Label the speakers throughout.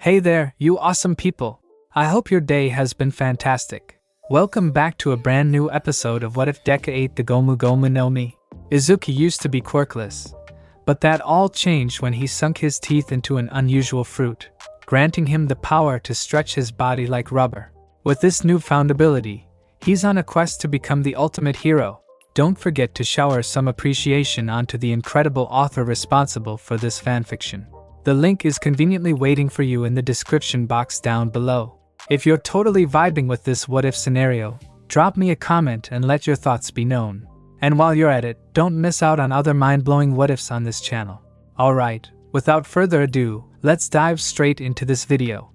Speaker 1: Hey there, you awesome people. I hope your day has been fantastic. Welcome back to a brand new episode of What If Deku ate the Gomu Gomu no Mi. Izuku used to be quirkless, but that all changed when he sunk his teeth into an unusual fruit, granting him the power to stretch his body like rubber. With this newfound ability, he's on a quest to become the ultimate hero. Don't forget to shower some appreciation onto the incredible author responsible for this fanfiction. The link is conveniently waiting for you in the description box down below. If you're totally vibing with this what-if scenario, drop me a comment and let your thoughts be known. And while you're at it, don't miss out on other mind-blowing what-ifs on this channel. Alright, without further ado, let's dive straight into this video.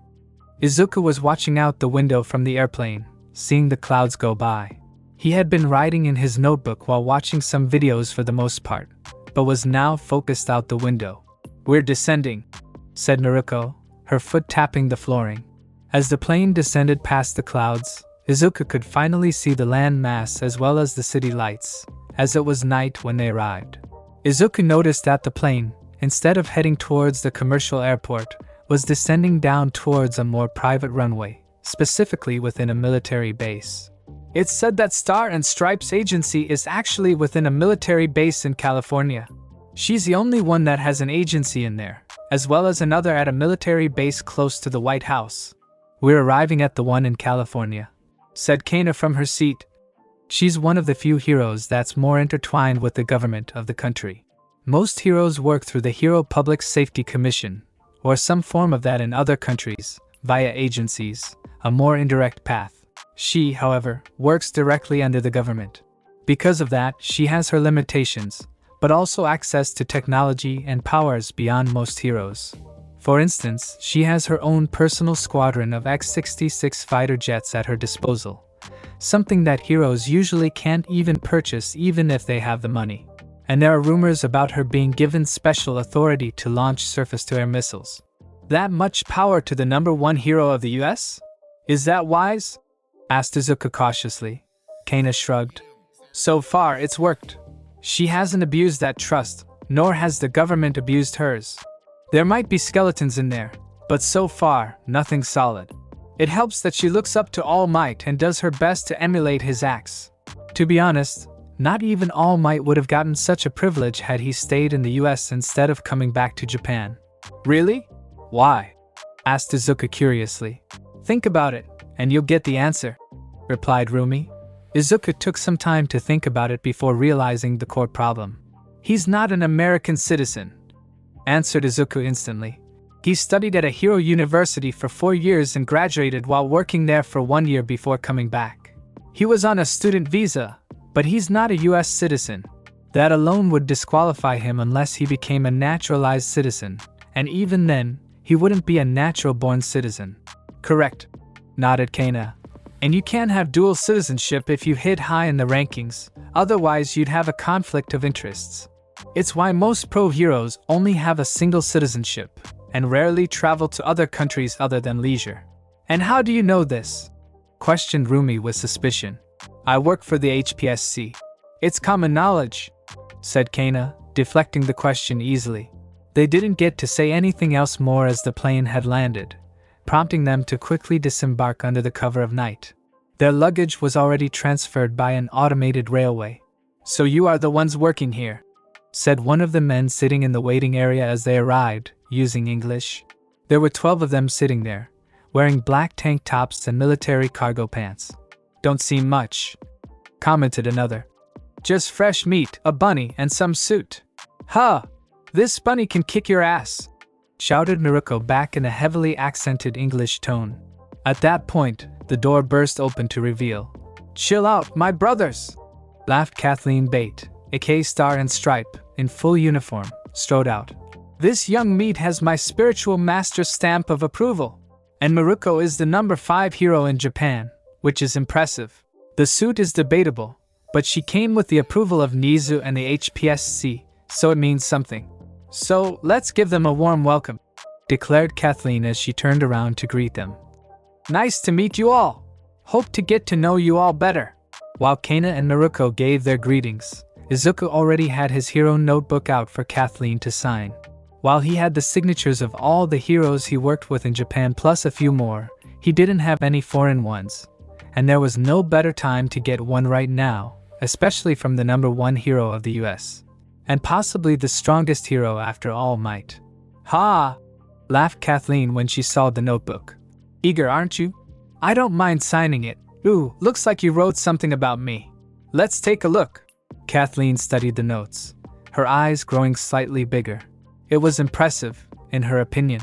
Speaker 1: Izuku was watching out the window from the airplane, seeing the clouds go by. He had been writing in his notebook while watching some videos for the most part, but was now focused out the window. "We're descending," said Naruko, her foot tapping the flooring. As the plane descended past the clouds, Izuku could finally see the land mass as well as the city lights, as it was night when they arrived. Izuku noticed that the plane, instead of heading towards the commercial airport, was descending down towards a more private runway, specifically within a military base. It's said that Star and Stripes agency is actually within a military base in California. She's the only one that has an agency in there, as well as another at a military base close to the White House. "We're arriving at the one in California," said Kana from her seat. She's one of the few heroes that's more intertwined with the government of the country. Most heroes work through the Hero Public Safety Commission, or some form of that in other countries, via agencies, a more indirect path. She, however, works directly under the government. Because of that, she has her limitations, but also access to technology and powers beyond most heroes. For instance, she has her own personal squadron of X-66 fighter jets at her disposal, something that heroes usually can't even purchase even if they have the money. And there are rumors about her being given special authority to launch surface-to-air missiles. That much power to the #1 hero of the US? Is that wise? Asked Izuku cautiously. Kana shrugged. So far, it's worked. She hasn't abused that trust, nor has the government abused hers. There might be skeletons in there, but so far, nothing solid. It helps that she looks up to All Might and does her best to emulate his acts. To be honest, not even All Might would have gotten such a privilege had he stayed in the US instead of coming back to Japan. Really? Why? Asked Izuku curiously. Think about it, and you'll get the answer, replied Rumi. Izuku took some time to think about it before realizing the core problem. He's not an American citizen, answered Izuku instantly. He studied at a hero university for 4 years and graduated while working there for 1 year before coming back. He was on a student visa, but he's not a US citizen. That alone would disqualify him unless he became a naturalized citizen, and even then, he wouldn't be a natural-born citizen. Correct, nodded Kana. And you can't have dual citizenship if you hit high in the rankings, otherwise you'd have a conflict of interests. It's why most pro-heroes only have a single citizenship, and rarely travel to other countries other than leisure. And how do you know this? Questioned Rumi with suspicion. I work for the HPSC. It's common knowledge, said Kana, deflecting the question easily. They didn't get to say anything else more as the plane had landed, prompting them to quickly disembark under the cover of night. Their luggage was already transferred by an automated railway. So you are the ones working here, said one of the men sitting in the waiting area as they arrived, using English. There were 12 of them sitting there, wearing black tank tops and military cargo pants. Don't seem much, commented another. Just fresh meat, a bunny, and some suit. Huh! This bunny can kick your ass, shouted Naruko back in a heavily accented English tone. At that point, the door burst open to reveal. Chill out, my brothers! Laughed Kathleen Bate, aka Star and Stripe, in full uniform, strode out. This young meat has my spiritual master's stamp of approval. And Naruko is the #5 hero in Japan, which is impressive. The suit is debatable, but she came with the approval of Nizu and the HPSC, so it means something. So, let's give them a warm welcome, declared Kathleen as she turned around to greet them. Nice to meet you all. Hope to get to know you all better. While Kana and Naruko gave their greetings, Izuku already had his hero notebook out for Kathleen to sign. While he had the signatures of all the heroes he worked with in Japan plus a few more, he didn't have any foreign ones. And there was no better time to get one right now, especially from the #1 hero of the US. And possibly the strongest hero after All Might. Ha! Laughed Kathleen when she saw the notebook. Eager, aren't you? I don't mind signing it. Ooh, looks like you wrote something about me. Let's take a look. Kathleen studied the notes, her eyes growing slightly bigger. It was impressive, in her opinion.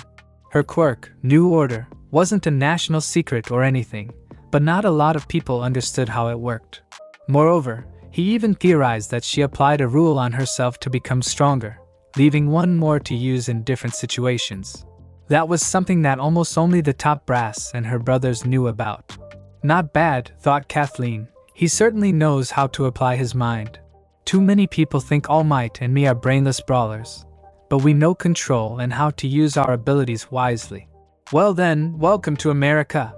Speaker 1: Her quirk, New Order, wasn't a national secret or anything, but not a lot of people understood how it worked. Moreover, he even theorized that she applied a rule on herself to become stronger, leaving one more to use in different situations. That was something that almost only the top brass and her brothers knew about. Not bad, thought Kathleen. He certainly knows how to apply his mind. Too many people think All Might and me are brainless brawlers, but we know control and how to use our abilities wisely. Well then, welcome to America,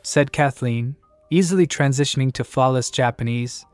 Speaker 1: said Kathleen, easily transitioning to flawless Japanese.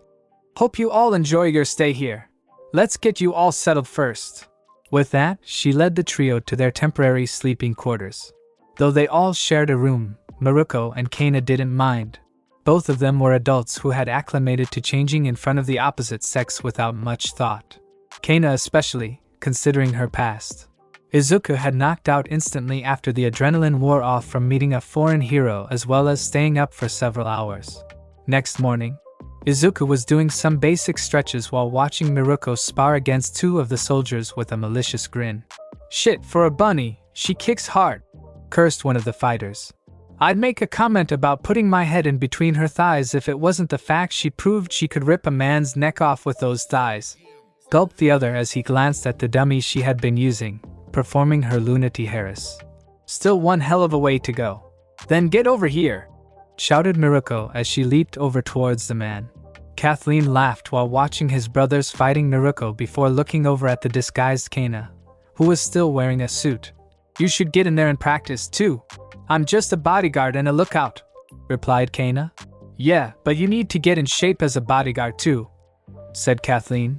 Speaker 1: Hope you all enjoy your stay here. Let's get you all settled first. With that, she led the trio to their temporary sleeping quarters. Though they all shared a room, Maruko and Kana didn't mind. Both of them were adults who had acclimated to changing in front of the opposite sex without much thought. Kana especially, considering her past. Izuku had knocked out instantly after the adrenaline wore off from meeting a foreign hero as well as staying up for several hours. Next morning, Izuku was doing some basic stretches while watching Miruko spar against two of the soldiers with a malicious grin. Shit, for a bunny, she kicks hard, cursed one of the fighters. I'd make a comment about putting my head in between her thighs if it wasn't the fact she proved she could rip a man's neck off with those thighs. Gulped the other as he glanced at the dummy she had been using, performing her lunacy Harris. Still one hell of a way to go. Then get over here, shouted Miruko as she leaped over towards the man. Kathleen laughed while watching his brothers fighting Miruko before looking over at the disguised Kana, who was still wearing a suit. You should get in there and practice too. I'm just a bodyguard and a lookout, replied Kana. Yeah, but you need to get in shape as a bodyguard too, said Kathleen.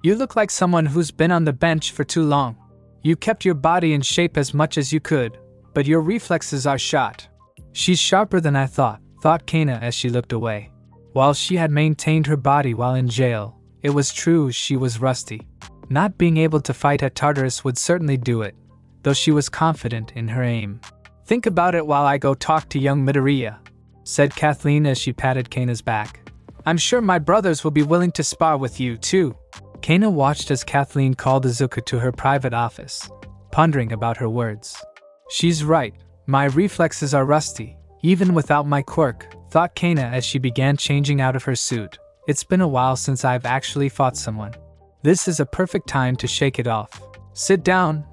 Speaker 1: You look like someone who's been on the bench for too long. You kept your body in shape as much as you could, but your reflexes are shot. She's sharper than I thought Kana as she looked away. While she had maintained her body while in jail, it was true she was rusty. Not being able to fight at Tartarus would certainly do it, though she was confident in her aim. Think about it while I go talk to young Midoriya, said Kathleen as she patted Kana's back. I'm sure my brothers will be willing to spar with you too. Kana watched as Kathleen called Izuku to her private office, pondering about her words. She's right, my reflexes are rusty, even without my quirk, thought Kana as she began changing out of her suit. It's been a while since I've actually fought someone. This is a perfect time to shake it off. Sit down,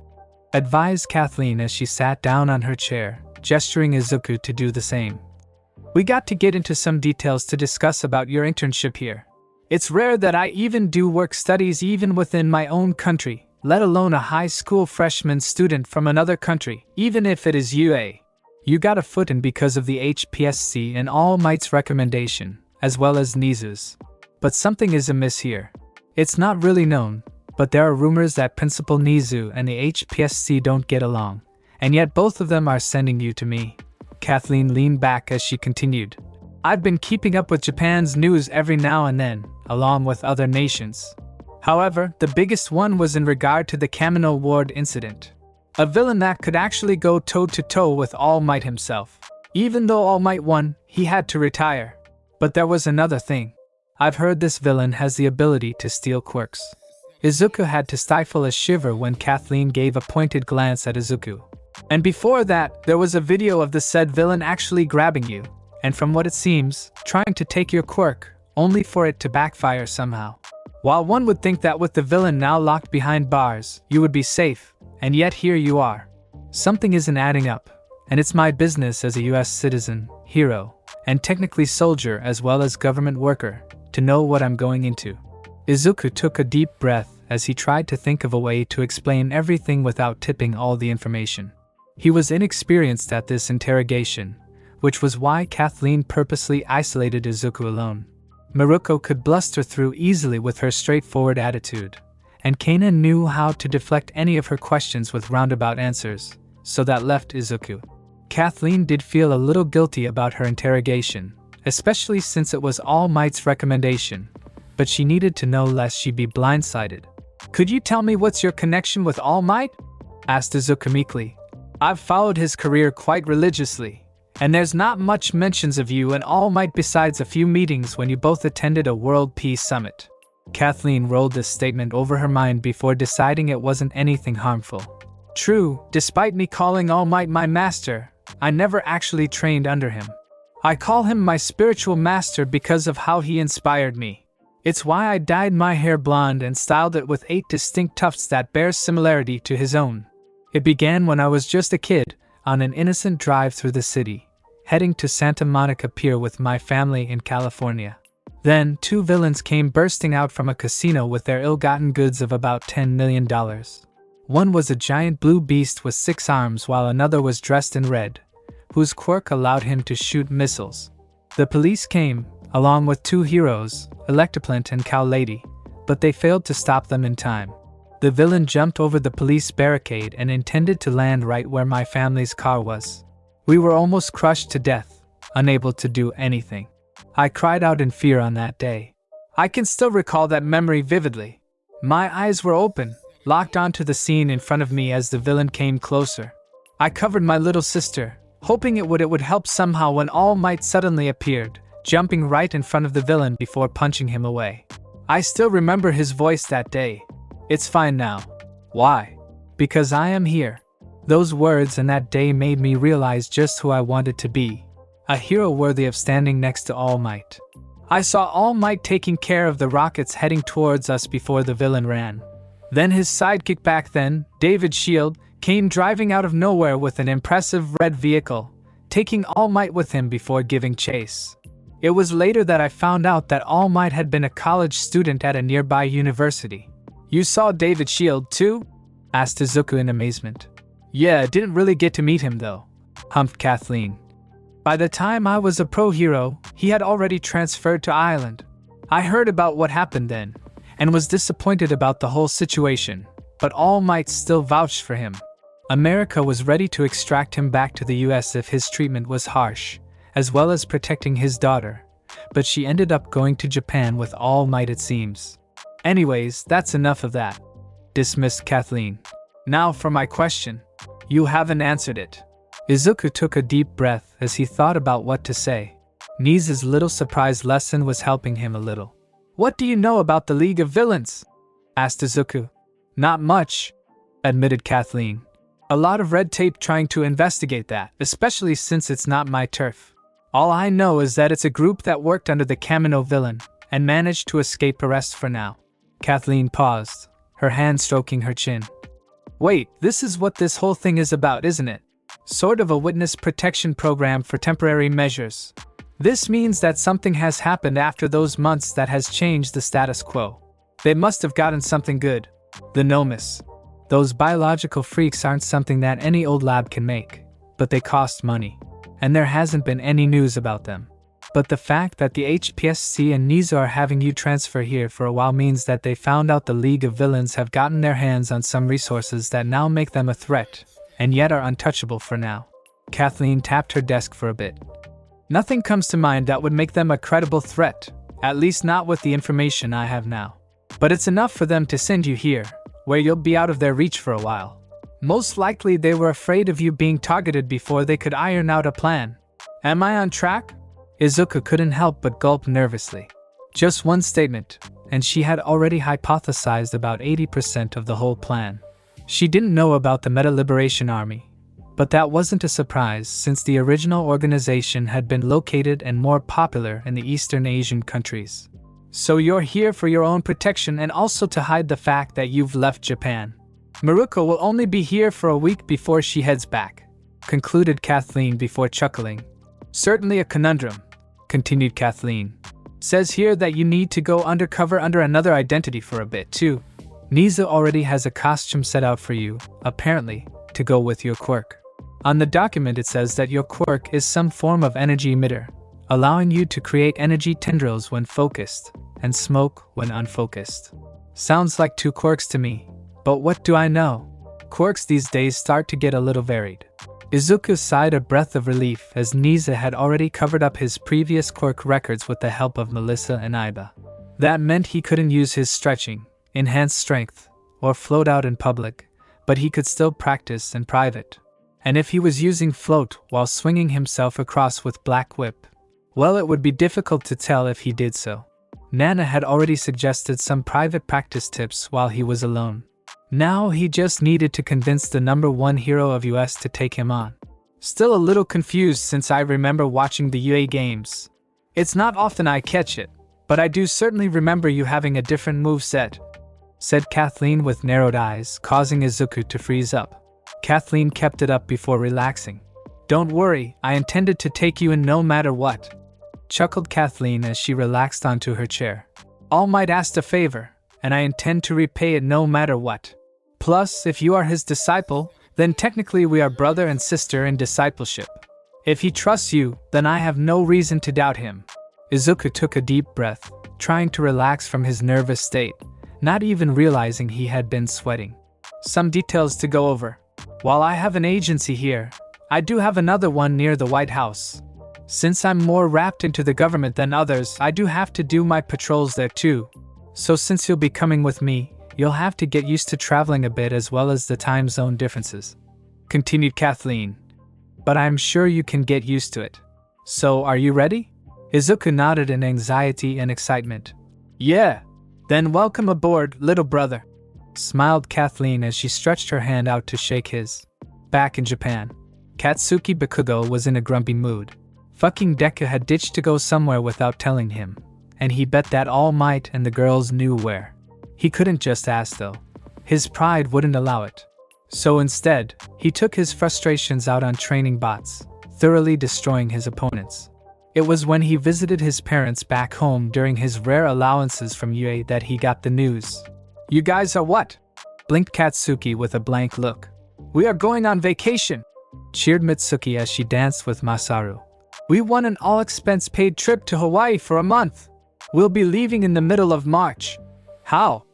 Speaker 1: advised Kathleen as she sat down on her chair, gesturing Izuku to do the same. We got to get into some details to discuss about your internship here. It's rare that I even do work studies even within my own country, let alone a high school freshman student from another country, even if it is UA. You got a foot in because of the HPSC and All Might's recommendation, as well as Nizu's. But something is amiss here. It's not really known, but there are rumors that Principal Nizu and the HPSC don't get along, and yet both of them are sending you to me. Kathleen leaned back as she continued. I've been keeping up with Japan's news every now and then, along with other nations. However, the biggest one was in regard to the Kamino Ward incident. A villain that could actually go toe-to-toe with All Might himself. Even though All Might won, he had to retire. But there was another thing. I've heard this villain has the ability to steal quirks. Izuku had to stifle a shiver when Kathleen gave a pointed glance at Izuku. And before that, there was a video of the said villain actually grabbing you, and from what it seems, trying to take your quirk, only for it to backfire somehow. While one would think that with the villain now locked behind bars, you would be safe, and yet here you are. Something isn't adding up, and it's my business as a US citizen, hero, and technically soldier as well as government worker, to know what I'm going into. Izuku took a deep breath as he tried to think of a way to explain everything without tipping all the information. He was inexperienced at this interrogation, which was why Kathleen purposely isolated Izuku alone. Miruko could bluster through easily with her straightforward attitude, and Kana knew how to deflect any of her questions with roundabout answers, so that left Izuku. Kathleen did feel a little guilty about her interrogation, especially since it was All Might's recommendation, but she needed to know lest she be blindsided. "Could you tell me what's your connection with All Might?" asked Izuku meekly. "I've followed his career quite religiously, and there's not much mentions of you and All Might besides a few meetings when you both attended a World Peace Summit." Kathleen rolled this statement over her mind before deciding it wasn't anything harmful. "True, despite me calling All Might my master, I never actually trained under him. I call him my spiritual master because of how he inspired me. It's why I dyed my hair blonde and styled it with 8 distinct tufts that bears similarity to his own. It began when I was just a kid, on an innocent drive through the city, heading to Santa Monica Pier with my family in California. Then, 2 villains came bursting out from a casino with their ill-gotten goods of about $10 million. One was a giant blue beast with 6 arms while another was dressed in red, whose quirk allowed him to shoot missiles. The police came, along with 2 heroes, Electroplant and Cow Lady, but they failed to stop them in time. The villain jumped over the police barricade and intended to land right where my family's car was. We were almost crushed to death, unable to do anything. I cried out in fear on that day. I can still recall that memory vividly. My eyes were open, locked onto the scene in front of me as the villain came closer. I covered my little sister, hoping it would help somehow when All Might suddenly appeared, jumping right in front of the villain before punching him away. I still remember his voice that day. "It's fine now." Why? Because I am here. Those words and that day made me realize just who I wanted to be. A hero worthy of standing next to All Might. I saw All Might taking care of the rockets heading towards us before the villain ran. Then his sidekick back then, David Shield, came driving out of nowhere with an impressive red vehicle, taking All Might with him before giving chase. It was later that I found out that All Might had been a college student at a nearby university. "You saw David Shield too?" asked Izuku in amazement. "Yeah, didn't really get to meet him though," humphed Kathleen. "By the time I was a pro hero, he had already transferred to Ireland. I heard about what happened then, and was disappointed about the whole situation, but All Might still vouched for him. America was ready to extract him back to the US if his treatment was harsh, as well as protecting his daughter, but she ended up going to Japan with All Might it seems. Anyways, that's enough of that," dismissed Kathleen. "Now for my question. You haven't answered it." Izuku took a deep breath as he thought about what to say. Nisa's little surprise lesson was helping him a little. "What do you know about the League of Villains?" asked Izuku. "Not much," admitted Kathleen. "A lot of red tape trying to investigate that, especially since it's not my turf. All I know is that it's a group that worked under the Kamino villain, and managed to escape arrest for now." Kathleen paused, her hand stroking her chin. "Wait, this is what this whole thing is about, isn't it? Sort of a witness protection program for temporary measures. This means that something has happened after those months that has changed the status quo. They must have gotten something good. The Nomus. Those biological freaks aren't something that any old lab can make, but they cost money. And there hasn't been any news about them. But the fact that the HPSC and Nisa are having you transfer here for a while means that they found out the League of Villains have gotten their hands on some resources that now make them a threat, and yet are untouchable for now." Kathleen tapped her desk for a bit. "Nothing comes to mind that would make them a credible threat, at least not with the information I have now. But it's enough for them to send you here, where you'll be out of their reach for a while. Most likely they were afraid of you being targeted before they could iron out a plan. Am I on track?" Izuku couldn't help but gulp nervously. Just one statement, and she had already hypothesized about 80% of the whole plan. She didn't know about the Meta Liberation Army, but that wasn't a surprise since the original organization had been located and more popular in the Eastern Asian countries. "So you're here for your own protection and also to hide the fact that you've left Japan. Maruko will only be here for a week before she heads back," concluded Kathleen before chuckling. "Certainly a conundrum," continued Kathleen. "Says here that you need to go undercover under another identity for a bit too. Nisa already has a costume set out for you, apparently, to go with your quirk. On the document it says that your quirk is some form of energy emitter, allowing you to create energy tendrils when focused, and smoke when unfocused. Sounds like two quirks to me. But what do I know? Quirks these days start to get a little varied. Izuku sighed a breath of relief as Niza had already covered up his previous quirk records with the help of Melissa and Iba. That meant he couldn't use his stretching, enhanced strength, or float out in public, but he could still practice in private. And if he was using float while swinging himself across with Black Whip, well, it would be difficult to tell if he did so. Nana had already suggested some private practice tips while he was alone. Now he just needed to convince the #1 hero of US to take him on. Still a little confused since I remember watching the UA games. It's not often I catch it, but I do certainly remember you having a different moveset, said Kathleen with narrowed eyes, causing Izuku to freeze up. Kathleen kept it up before relaxing. Don't worry, I intended to take you in no matter what, chuckled Kathleen as she relaxed onto her chair. All Might asked a favor, and I intend to repay it no matter what. Plus, if you are his disciple, then technically we are brother and sister in discipleship. If he trusts you, then I have no reason to doubt him. Izuku took a deep breath, trying to relax from his nervous state, not even realizing he had been sweating. Some details to go over. While I have an agency here, I do have another one near the White House. Since I'm more wrapped into the government than others, I do have to do my patrols there too. So since you'll be coming with me, you'll have to get used to traveling a bit as well as the time zone differences, continued Kathleen. But I'm sure you can get used to it. So are you ready? Izuku nodded in anxiety and excitement. Yeah. Then welcome aboard, little brother, smiled Kathleen as she stretched her hand out to shake his. Back in Japan, Katsuki Bakugo was in a grumpy mood. Fucking Deku had ditched to go somewhere without telling him, and he bet that All Might and the girls knew where. He couldn't just ask though. His pride wouldn't allow it. So instead, he took his frustrations out on training bots, thoroughly destroying his opponents. It was when he visited his parents back home during his rare allowances from UA that he got the news. You guys are what? Blinked Katsuki with a blank look. We are going on vacation, cheered Mitsuki as she danced with Masaru. We won an all-expense-paid trip to Hawaii for a month. We'll be leaving in the middle of March. How?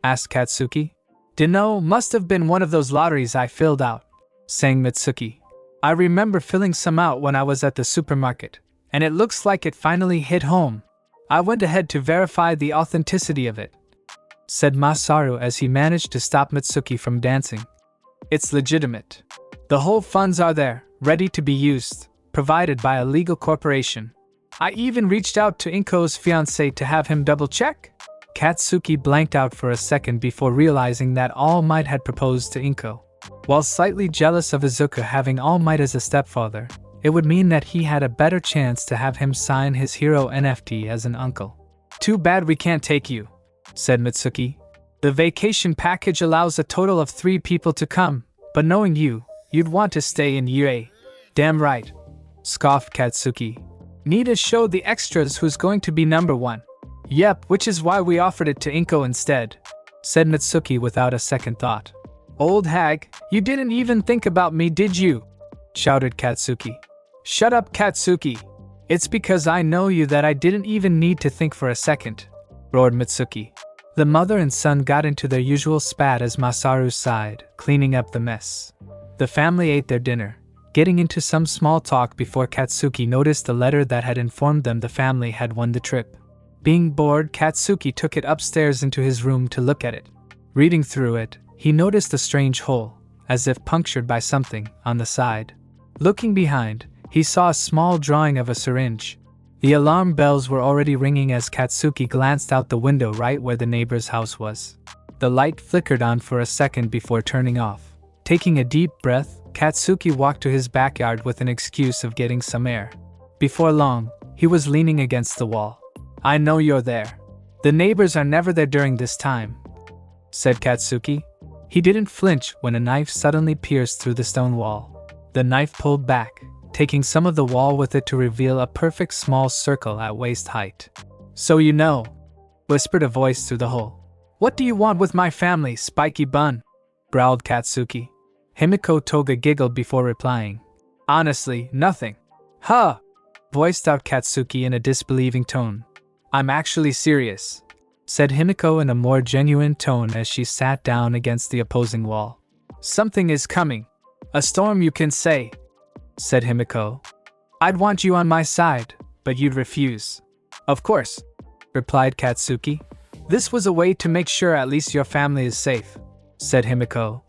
Speaker 1: Asked Katsuki. Dunno, must have been one of those lotteries I filled out, sang Mitsuki. I remember filling some out when I was at the supermarket, and it looks like it finally hit home. I went ahead to verify the authenticity of it, said Masaru as he managed to stop Mitsuki from dancing. It's legitimate. The whole funds are there, ready to be used, provided by a legal corporation. I even reached out to Inko's fiancé to have him double-check. Katsuki blanked out for a second before realizing that All Might had proposed to Inko. While slightly jealous of Izuku having All Might as a stepfather, it would mean that he had a better chance to have him sign his hero NFT as an uncle. Too bad we can't take you, said Mitsuki. The vacation package allows a total of 3 people to come, but knowing you, you'd want to stay in UA. Damn right, scoffed Katsuki. Need to show the extras who's going to be #1. Yep, which is why we offered it to Inko instead, said Mitsuki without a second thought. Old hag, you didn't even think about me, did you? Shouted Katsuki. Shut up, Katsuki. It's because I know you that I didn't even need to think for a second, roared Mitsuki. The mother and son got into their usual spat as Masaru sighed, cleaning up the mess. The family ate their dinner, getting into some small talk before Katsuki noticed the letter that had informed them the family had won the trip. Being bored, Katsuki took it upstairs into his room to look at it. Reading through it, he noticed a strange hole, as if punctured by something, on the side. Looking behind, he saw a small drawing of a syringe. The alarm bells were already ringing as Katsuki glanced out the window right where the neighbor's house was. The light flickered on for a second before turning off. Taking a deep breath, Katsuki walked to his backyard with an excuse of getting some air. Before long, he was leaning against the wall. I know you're there. The neighbors are never there during this time, said Katsuki. He didn't flinch when a knife suddenly pierced through the stone wall. The knife pulled back, taking some of the wall with it to reveal a perfect small circle at waist height. So you know, whispered a voice through the hole. What do you want with my family, spiky bun? Growled Katsuki. Himiko Toga giggled before replying. Honestly, nothing. Huh, voiced out Katsuki in a disbelieving tone. I'm actually serious. said Himiko in a more genuine tone as she sat down against the opposing wall. Something is coming. A storm, you can say, said Himiko. I'd want you on my side, but you'd refuse. Of course, replied Katsuki. This was a way to make sure at least your family is safe, said Himiko.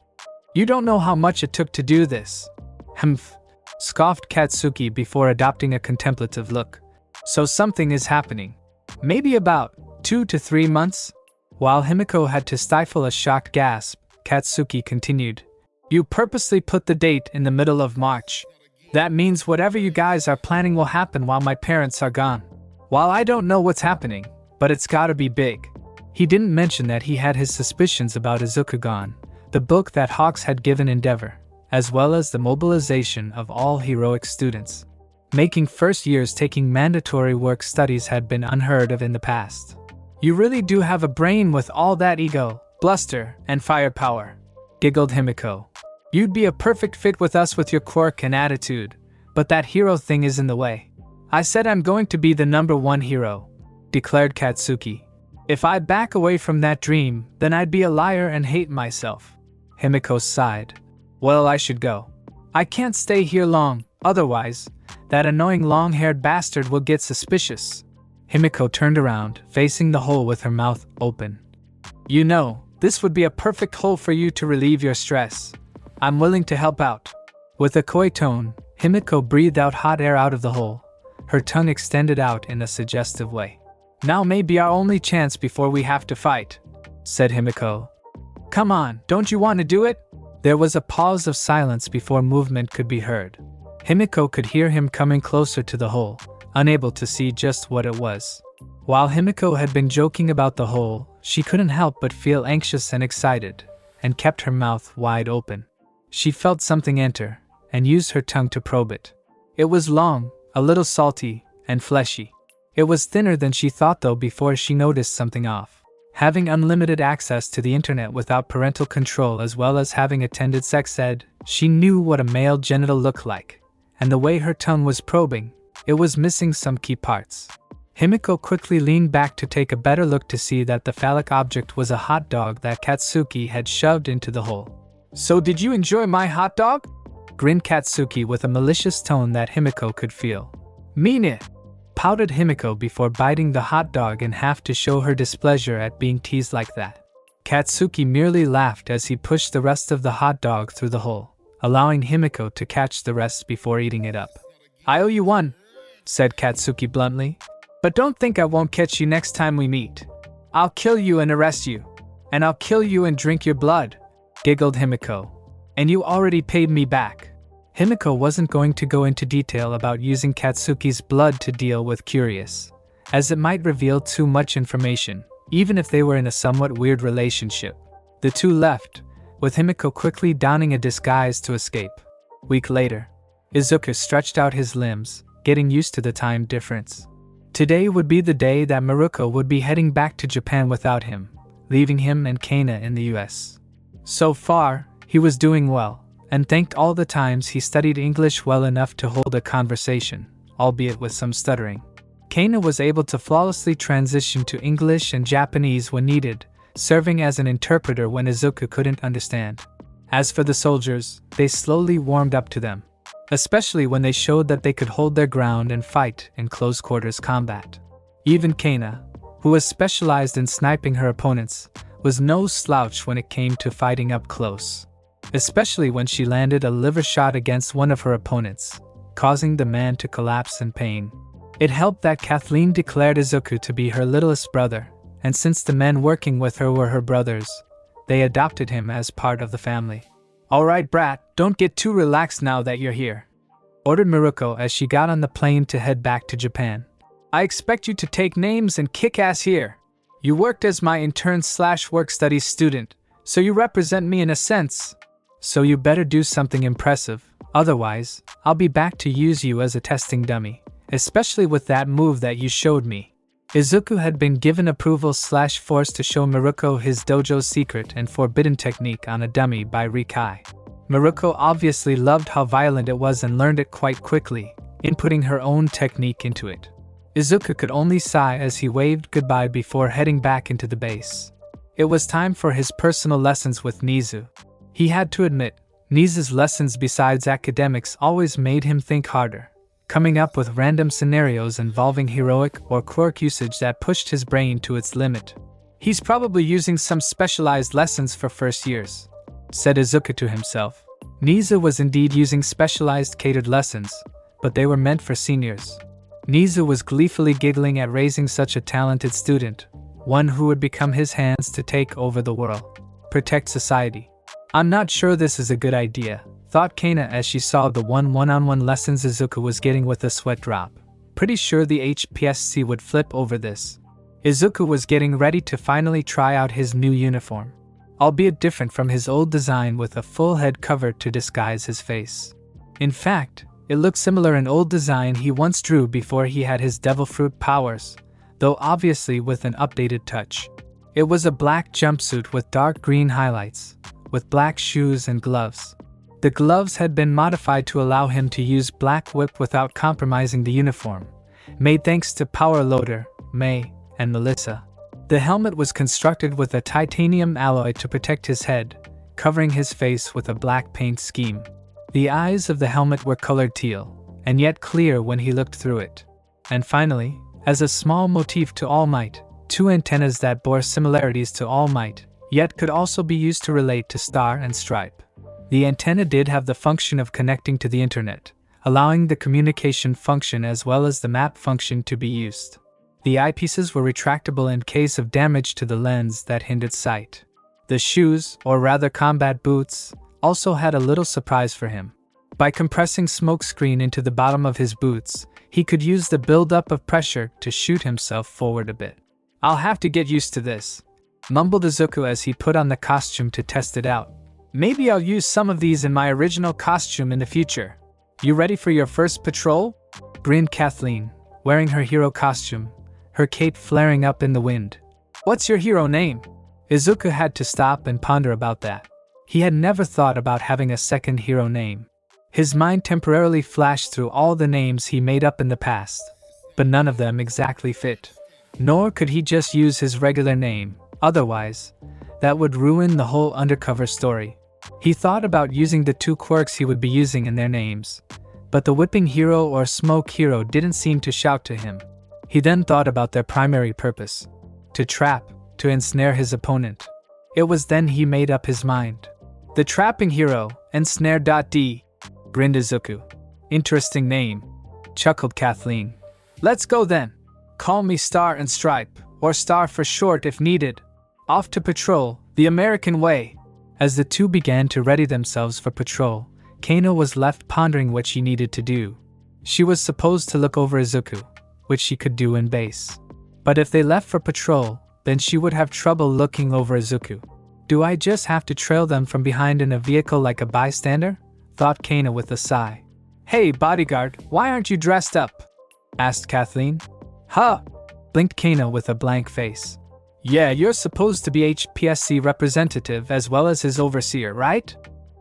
Speaker 1: You don't know how much it took to do this. Humph, scoffed Katsuki before adopting a contemplative look. So something is happening. Maybe about 2 to 3 months? While Himiko had to stifle a shocked gasp, Katsuki continued. You purposely put the date in the middle of March. That means whatever you guys are planning will happen while my parents are gone. While I don't know what's happening, but it's gotta be big. He didn't mention that he had his suspicions about Izuku, the book that Hawks had given Endeavor, as well as the mobilization of all heroic students. Making first years taking mandatory work studies had been unheard of in the past. You really do have a brain with all that ego, bluster, and firepower, giggled Himiko. You'd be a perfect fit with us with your quirk and attitude, but that hero thing is in the way. I said I'm going to be the #1 hero, declared Katsuki. If I back away from that dream, then I'd be a liar and hate myself. Himiko sighed. Well, I should go. I can't stay here long, otherwise, that annoying long-haired bastard will get suspicious. Himiko turned around, facing the hole with her mouth open. You know, this would be a perfect hole for you to relieve your stress. I'm willing to help out. With a coy tone, Himiko breathed out hot air out of the hole, her tongue extended out in a suggestive way. Now may be our only chance before we have to fight, said Himiko. Come on, don't you want to do it? There was a pause of silence before movement could be heard. Himiko could hear him coming closer to the hole, unable to see just what it was. While Himiko had been joking about the hole, she couldn't help but feel anxious and excited, and kept her mouth wide open. She felt something enter, and used her tongue to probe it. It was long, a little salty, and fleshy. It was thinner than she thought though before she noticed something off. Having unlimited access to the internet without parental control as well as having attended sex ed, she knew what a male genital looked like, and the way her tongue was probing, it was missing some key parts. Himiko quickly leaned back to take a better look to see that the phallic object was a hot dog that Katsuki had shoved into the hole. So did you enjoy my hot dog? Grinned Katsuki with a malicious tone that Himiko could feel. Mean it? Pouted Himiko before biting the hot dog in half to show her displeasure at being teased like that. Katsuki merely laughed as he pushed the rest of the hot dog through the hole, allowing Himiko to catch the rest before eating it up. I owe you one, said Katsuki bluntly. But don't think I won't catch you next time we meet. I'll kill you and arrest you. And I'll kill you and drink your blood, giggled Himiko. And you already paid me back. Himiko wasn't going to go into detail about using Katsuki's blood to deal with Curious, as it might reveal too much information, even if they were in a somewhat weird relationship. The two left, with Himiko quickly donning a disguise to escape. Week later, Izuku stretched out his limbs, getting used to the time difference. Today would be the day that Maruko would be heading back to Japan without him, leaving him and Kana in the US. So far, he was doing well, and thanked all the times he studied English well enough to hold a conversation, albeit with some stuttering. Kana was able to flawlessly transition to English and Japanese when needed, serving as an interpreter when Izuku couldn't understand. As for the soldiers, they slowly warmed up to them, especially when they showed that they could hold their ground and fight in close-quarters combat. Even Kana, who was specialized in sniping her opponents, was no slouch when it came to fighting up close, especially when she landed a liver shot against one of her opponents, causing the man to collapse in pain. It helped that Kathleen declared Izuku to be her littlest brother, and since the men working with her were her brothers, they adopted him as part of the family. Alright brat, don't get too relaxed now that you're here, ordered Maruko as she got on the plane to head back to Japan. I expect you to take names and kick ass here. You worked as my intern/work studies student, so you represent me in a sense. So you better do something impressive, otherwise, I'll be back to use you as a testing dummy, especially with that move that you showed me. Izuku had been given approval/forced to show Maruko his dojo's secret and forbidden technique on a dummy by Rikai. Maruko obviously loved how violent it was and learned it quite quickly, inputting her own technique into it. Izuku could only sigh as he waved goodbye before heading back into the base. It was time for his personal lessons with Nizu. He had to admit, Nizu's lessons besides academics always made him think harder, coming up with random scenarios involving heroic or quirk usage that pushed his brain to its limit. He's probably using some specialized lessons for first years, said Izuku to himself. Nizu was indeed using specialized catered lessons, but they were meant for seniors. Nizu was gleefully giggling at raising such a talented student, one who would become his hands to take over the world, protect society. I'm not sure this is a good idea, thought Kana as she saw the one-on-one lessons Izuku was getting with a sweat drop. Pretty sure the HPSC would flip over this. Izuku was getting ready to finally try out his new uniform, albeit different from his old design with a full head cover to disguise his face. In fact, it looked similar an old design he once drew before he had his devil fruit powers, though obviously with an updated touch. It was a black jumpsuit with dark green highlights, with black shoes and gloves. The gloves had been modified to allow him to use black whip without compromising the uniform, made thanks to Power Loader, May, and Melissa. The helmet was constructed with a titanium alloy to protect his head, covering his face with a black paint scheme. The eyes of the helmet were colored teal, and yet clear when he looked through it. And finally, as a small motif to All Might, two antennas that bore similarities to All Might, yet could also be used to relate to Star and Stripe. The antenna did have the function of connecting to the internet, allowing the communication function as well as the map function to be used. The eyepieces were retractable in case of damage to the lens that hindered sight. The shoes, or rather combat boots, also had a little surprise for him. By compressing smokescreen into the bottom of his boots, he could use the buildup of pressure to shoot himself forward a bit. I'll have to get used to this, mumbled Izuku as he put on the costume to test it out. Maybe I'll use some of these in my original costume in the future. You ready for your first patrol? Grinned Kathleen, wearing her hero costume, her cape flaring up in the wind. What's your hero name? Izuku had to stop and ponder about that. He had never thought about having a second hero name. His mind temporarily flashed through all the names he made up in the past, but none of them exactly fit. Nor could he just use his regular name, otherwise, that would ruin the whole undercover story. He thought about using the two quirks he would be using in their names, but the whipping hero or smoke hero didn't seem to shout to him. He then thought about their primary purpose: to trap, to ensnare his opponent. It was then he made up his mind. The trapping hero, ensnare.d, grinned Izuku. Interesting name, chuckled Kathleen. Let's go then. Call me Star and Stripe, or Star for short if needed. Off to patrol, the American way. As the two began to ready themselves for patrol, Kana was left pondering what she needed to do. She was supposed to look over Izuku, which she could do in base. But if they left for patrol, then she would have trouble looking over Izuku. Do I just have to trail them from behind in a vehicle like a bystander? Thought Kana with a sigh. Hey bodyguard, why aren't you dressed up? Asked Kathleen. Huh? Blinked Kana with a blank face. Yeah, you're supposed to be HPSC representative as well as his overseer, right?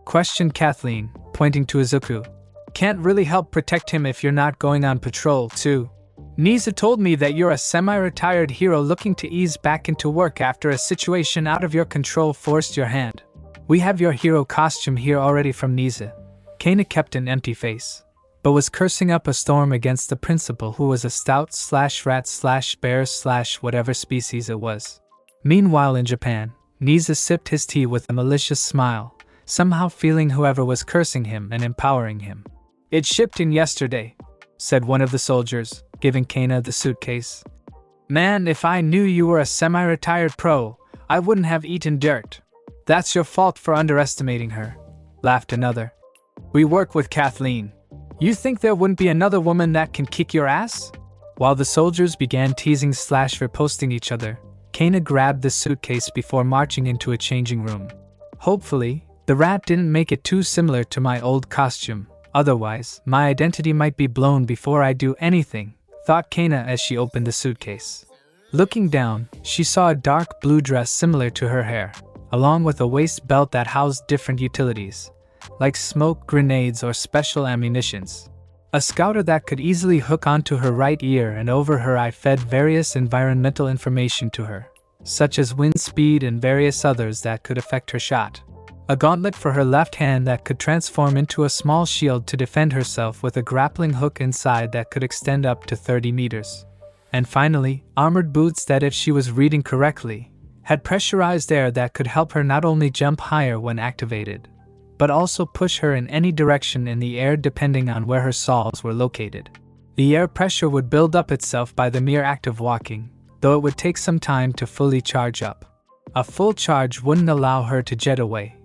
Speaker 1: Questioned Kathleen, pointing to Izuku. Can't really help protect him if you're not going on patrol, too. Nizu told me that you're a semi-retired hero looking to ease back into work after a situation out of your control forced your hand. We have your hero costume here already from Nizu. Kana kept an empty face, but was cursing up a storm against the principal who was a stout/rat/bear/whatever species it was. Meanwhile in Japan, Nizu sipped his tea with a malicious smile, somehow feeling whoever was cursing him and empowering him. It shipped in yesterday, said one of the soldiers, giving Kana the suitcase. Man, if I knew you were a semi-retired pro, I wouldn't have eaten dirt. That's your fault for underestimating her, laughed another. We work with Kathleen. You think there wouldn't be another woman that can kick your ass? While the soldiers began teasing/riposting each other, Kana grabbed the suitcase before marching into a changing room. Hopefully, the rat didn't make it too similar to my old costume, otherwise, my identity might be blown before I do anything, thought Kana as she opened the suitcase. Looking down, she saw a dark blue dress similar to her hair, along with a waist belt that housed different utilities, like smoke grenades or special ammunitions. A scouter that could easily hook onto her right ear and over her eye fed various environmental information to her, such as wind speed and various others that could affect her shot. A gauntlet for her left hand that could transform into a small shield to defend herself with a grappling hook inside that could extend up to 30 meters. And finally, armored boots that, if she was reading correctly, had pressurized air that could help her not only jump higher when activated, but also push her in any direction in the air depending on where her soles were located. The air pressure would build up itself by the mere act of walking, though it would take some time to fully charge up. A full charge wouldn't allow her to jet away,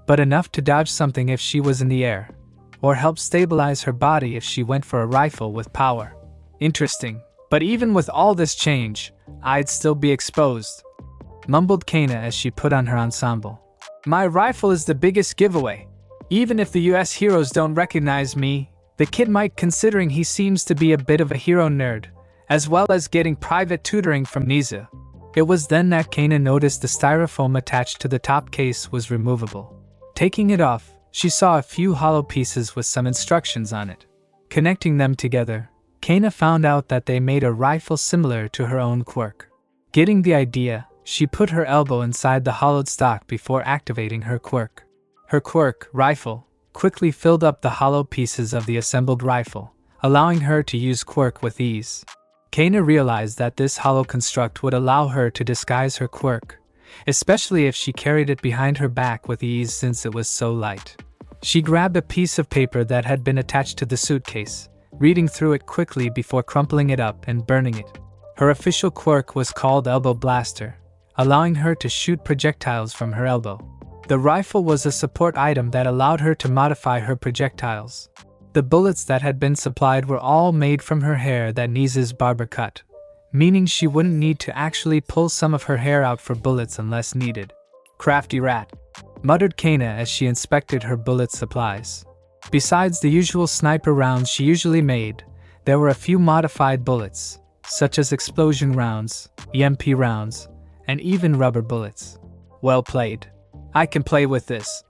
Speaker 1: but enough to dodge something if she was in the air, or help stabilize her body if she went for a rifle with power. Interesting, but even with all this change, I'd still be exposed, mumbled Kana as she put on her ensemble. My rifle is the biggest giveaway. Even if the US heroes don't recognize me, the kid might, considering he seems to be a bit of a hero nerd, as well as getting private tutoring from Niza. It was then that Kana noticed the styrofoam attached to the top case was removable. Taking it off, she saw a few hollow pieces with some instructions on it. Connecting them together, Kana found out that they made a rifle similar to her own quirk. Getting the idea, she put her elbow inside the hollowed stock before activating her quirk. Her quirk, rifle, quickly filled up the hollow pieces of the assembled rifle, allowing her to use quirk with ease. Kana realized that this hollow construct would allow her to disguise her quirk, especially if she carried it behind her back with ease since it was so light. She grabbed a piece of paper that had been attached to the suitcase, reading through it quickly before crumpling it up and burning it. Her official quirk was called Elbow Blaster, allowing her to shoot projectiles from her elbow. The rifle was a support item that allowed her to modify her projectiles. The bullets that had been supplied were all made from her hair that Niza's barber cut, meaning she wouldn't need to actually pull some of her hair out for bullets unless needed. Crafty rat, muttered Kana as she inspected her bullet supplies. Besides the usual sniper rounds she usually made, there were a few modified bullets, such as explosion rounds, EMP rounds, and even rubber bullets. Well played. I can play with this,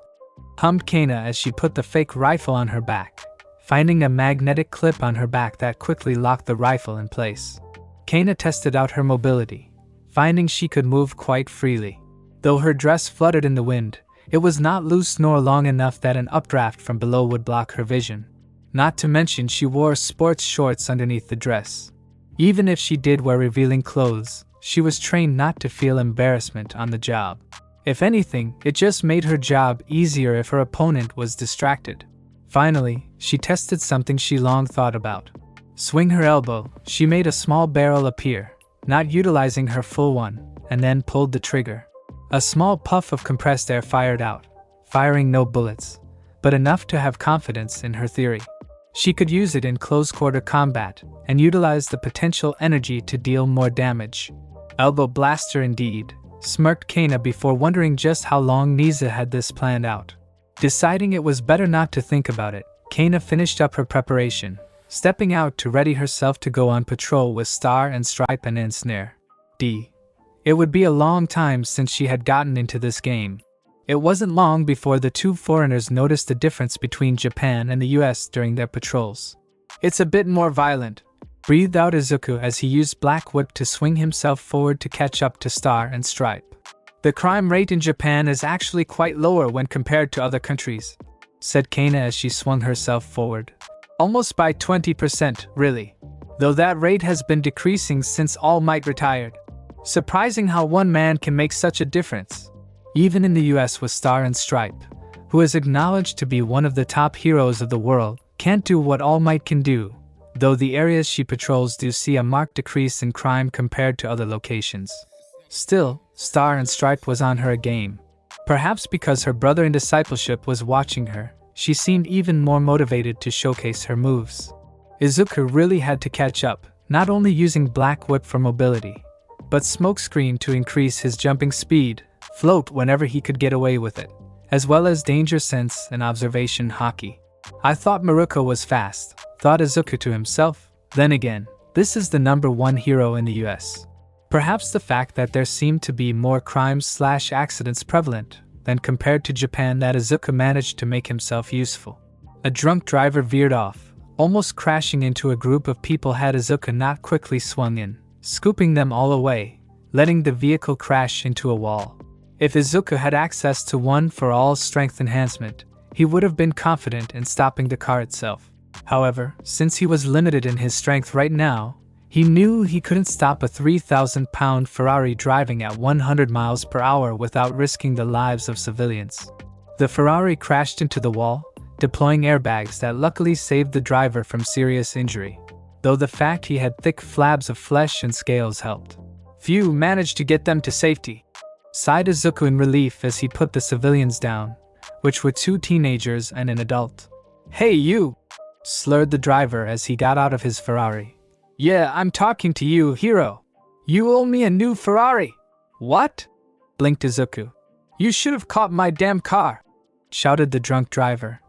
Speaker 1: hummed Kana as she put the fake rifle on her back, finding a magnetic clip on her back that quickly locked the rifle in place. Kana tested out her mobility, finding she could move quite freely. Though her dress fluttered in the wind, it was not loose nor long enough that an updraft from below would block her vision. Not to mention she wore sports shorts underneath the dress. Even if she did wear revealing clothes, she was trained not to feel embarrassment on the job. If anything, it just made her job easier if her opponent was distracted. Finally, she tested something she long thought about. Swing her elbow, she made a small barrel appear, not utilizing her full one, and then pulled the trigger. A small puff of compressed air fired out, firing no bullets, but enough to have confidence in her theory. She could use it in close-quarter combat and utilize the potential energy to deal more damage. Elbow blaster indeed, smirked Kana before wondering just how long Niza had this planned out. Deciding it was better not to think about it, Kana finished up her preparation, stepping out to ready herself to go on patrol with Star and Stripe and Ensnare. It would be a long time since she had gotten into this game. It wasn't long before the two foreigners noticed the difference between Japan and the US during their patrols. It's a bit more violent, breathed out Izuku as he used Black Whip to swing himself forward to catch up to Star and Stripe. The crime rate in Japan is actually quite lower when compared to other countries, said Kana as she swung herself forward. Almost by 20%, really. Though that rate has been decreasing since All Might retired. Surprising how one man can make such a difference. Even in the US with Star and Stripe, who is acknowledged to be one of the top heroes of the world, can't do what All Might can do, though the areas she patrols do see a marked decrease in crime compared to other locations. Still, Star and Stripe was on her game. Perhaps because her brother in discipleship was watching her, she seemed even more motivated to showcase her moves. Izuku really had to catch up, not only using Black Whip for mobility, but Smokescreen to increase his jumping speed, float whenever he could get away with it, as well as Danger Sense and Observation Hockey. I thought Maruko was fast, thought Izuku to himself. Then again, this is the #1 hero in the US. Perhaps the fact that there seemed to be more crimes/accidents prevalent than compared to Japan that Izuku managed to make himself useful. A drunk driver veered off, almost crashing into a group of people had Izuku not quickly swung in, scooping them all away, letting the vehicle crash into a wall. If Izuku had access to one for all strength enhancement, he would have been confident in stopping the car itself. However, since he was limited in his strength right now, he knew he couldn't stop a 3,000-pound Ferrari driving at 100 miles per hour without risking the lives of civilians. The Ferrari crashed into the wall, deploying airbags that luckily saved the driver from serious injury, though the fact he had thick flabs of flesh and scales helped. Phew, managed to get them to safety, sighed Izuku in relief as he put the civilians down, which were 2 teenagers and an adult. "Hey you!" slurred the driver as he got out of his Ferrari. "Yeah, I'm talking to you, hero. You owe me a new Ferrari." "What?" blinked Izuku. "You should have caught my damn car," shouted the drunk driver.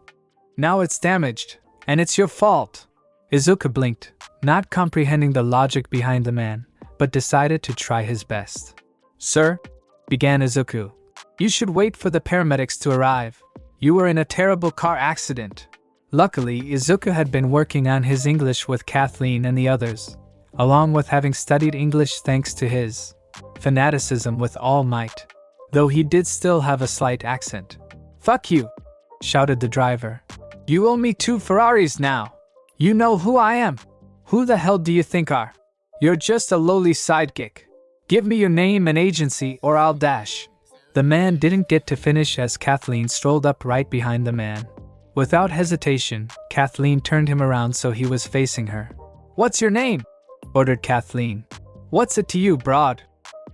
Speaker 1: "Now it's damaged, and it's your fault." Izuku blinked, not comprehending the logic behind the man, but decided to try his best. "Sir," began Izuku, "you should wait for the paramedics to arrive. You were in a terrible car accident." Luckily, Izuku had been working on his English with Kathleen and the others, along with having studied English thanks to his fanaticism with all might, though he did still have a slight accent. "Fuck you," shouted the driver. "You owe me 2 Ferraris now. You know who I am. Who the hell do you think are? You're just a lowly sidekick. Give me your name and agency or I'll dash." The man didn't get to finish as Kathleen strolled up right behind the man. Without hesitation, Kathleen turned him around so he was facing her. "What's your name?" ordered Kathleen. "What's it to you, broad?"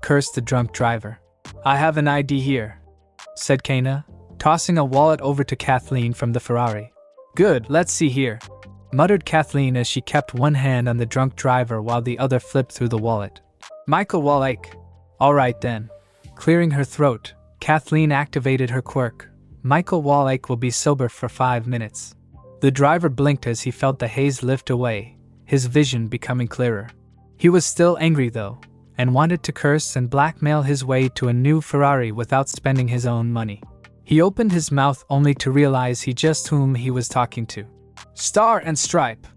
Speaker 1: cursed the drunk driver. "I have an ID here," said Kana, tossing a wallet over to Kathleen from the Ferrari. "Good, let's see here," muttered Kathleen as she kept one hand on the drunk driver while the other flipped through the wallet. "Michael Wallach." "All right then." Clearing her throat, Kathleen activated her quirk. Michael Wallach will be sober for 5 minutes. The driver blinked as he felt the haze lift away, his vision becoming clearer. He was still angry though, and wanted to curse and blackmail his way to a new Ferrari without spending his own money. He opened his mouth only to realize whom he was talking to. "Star and Stripe,"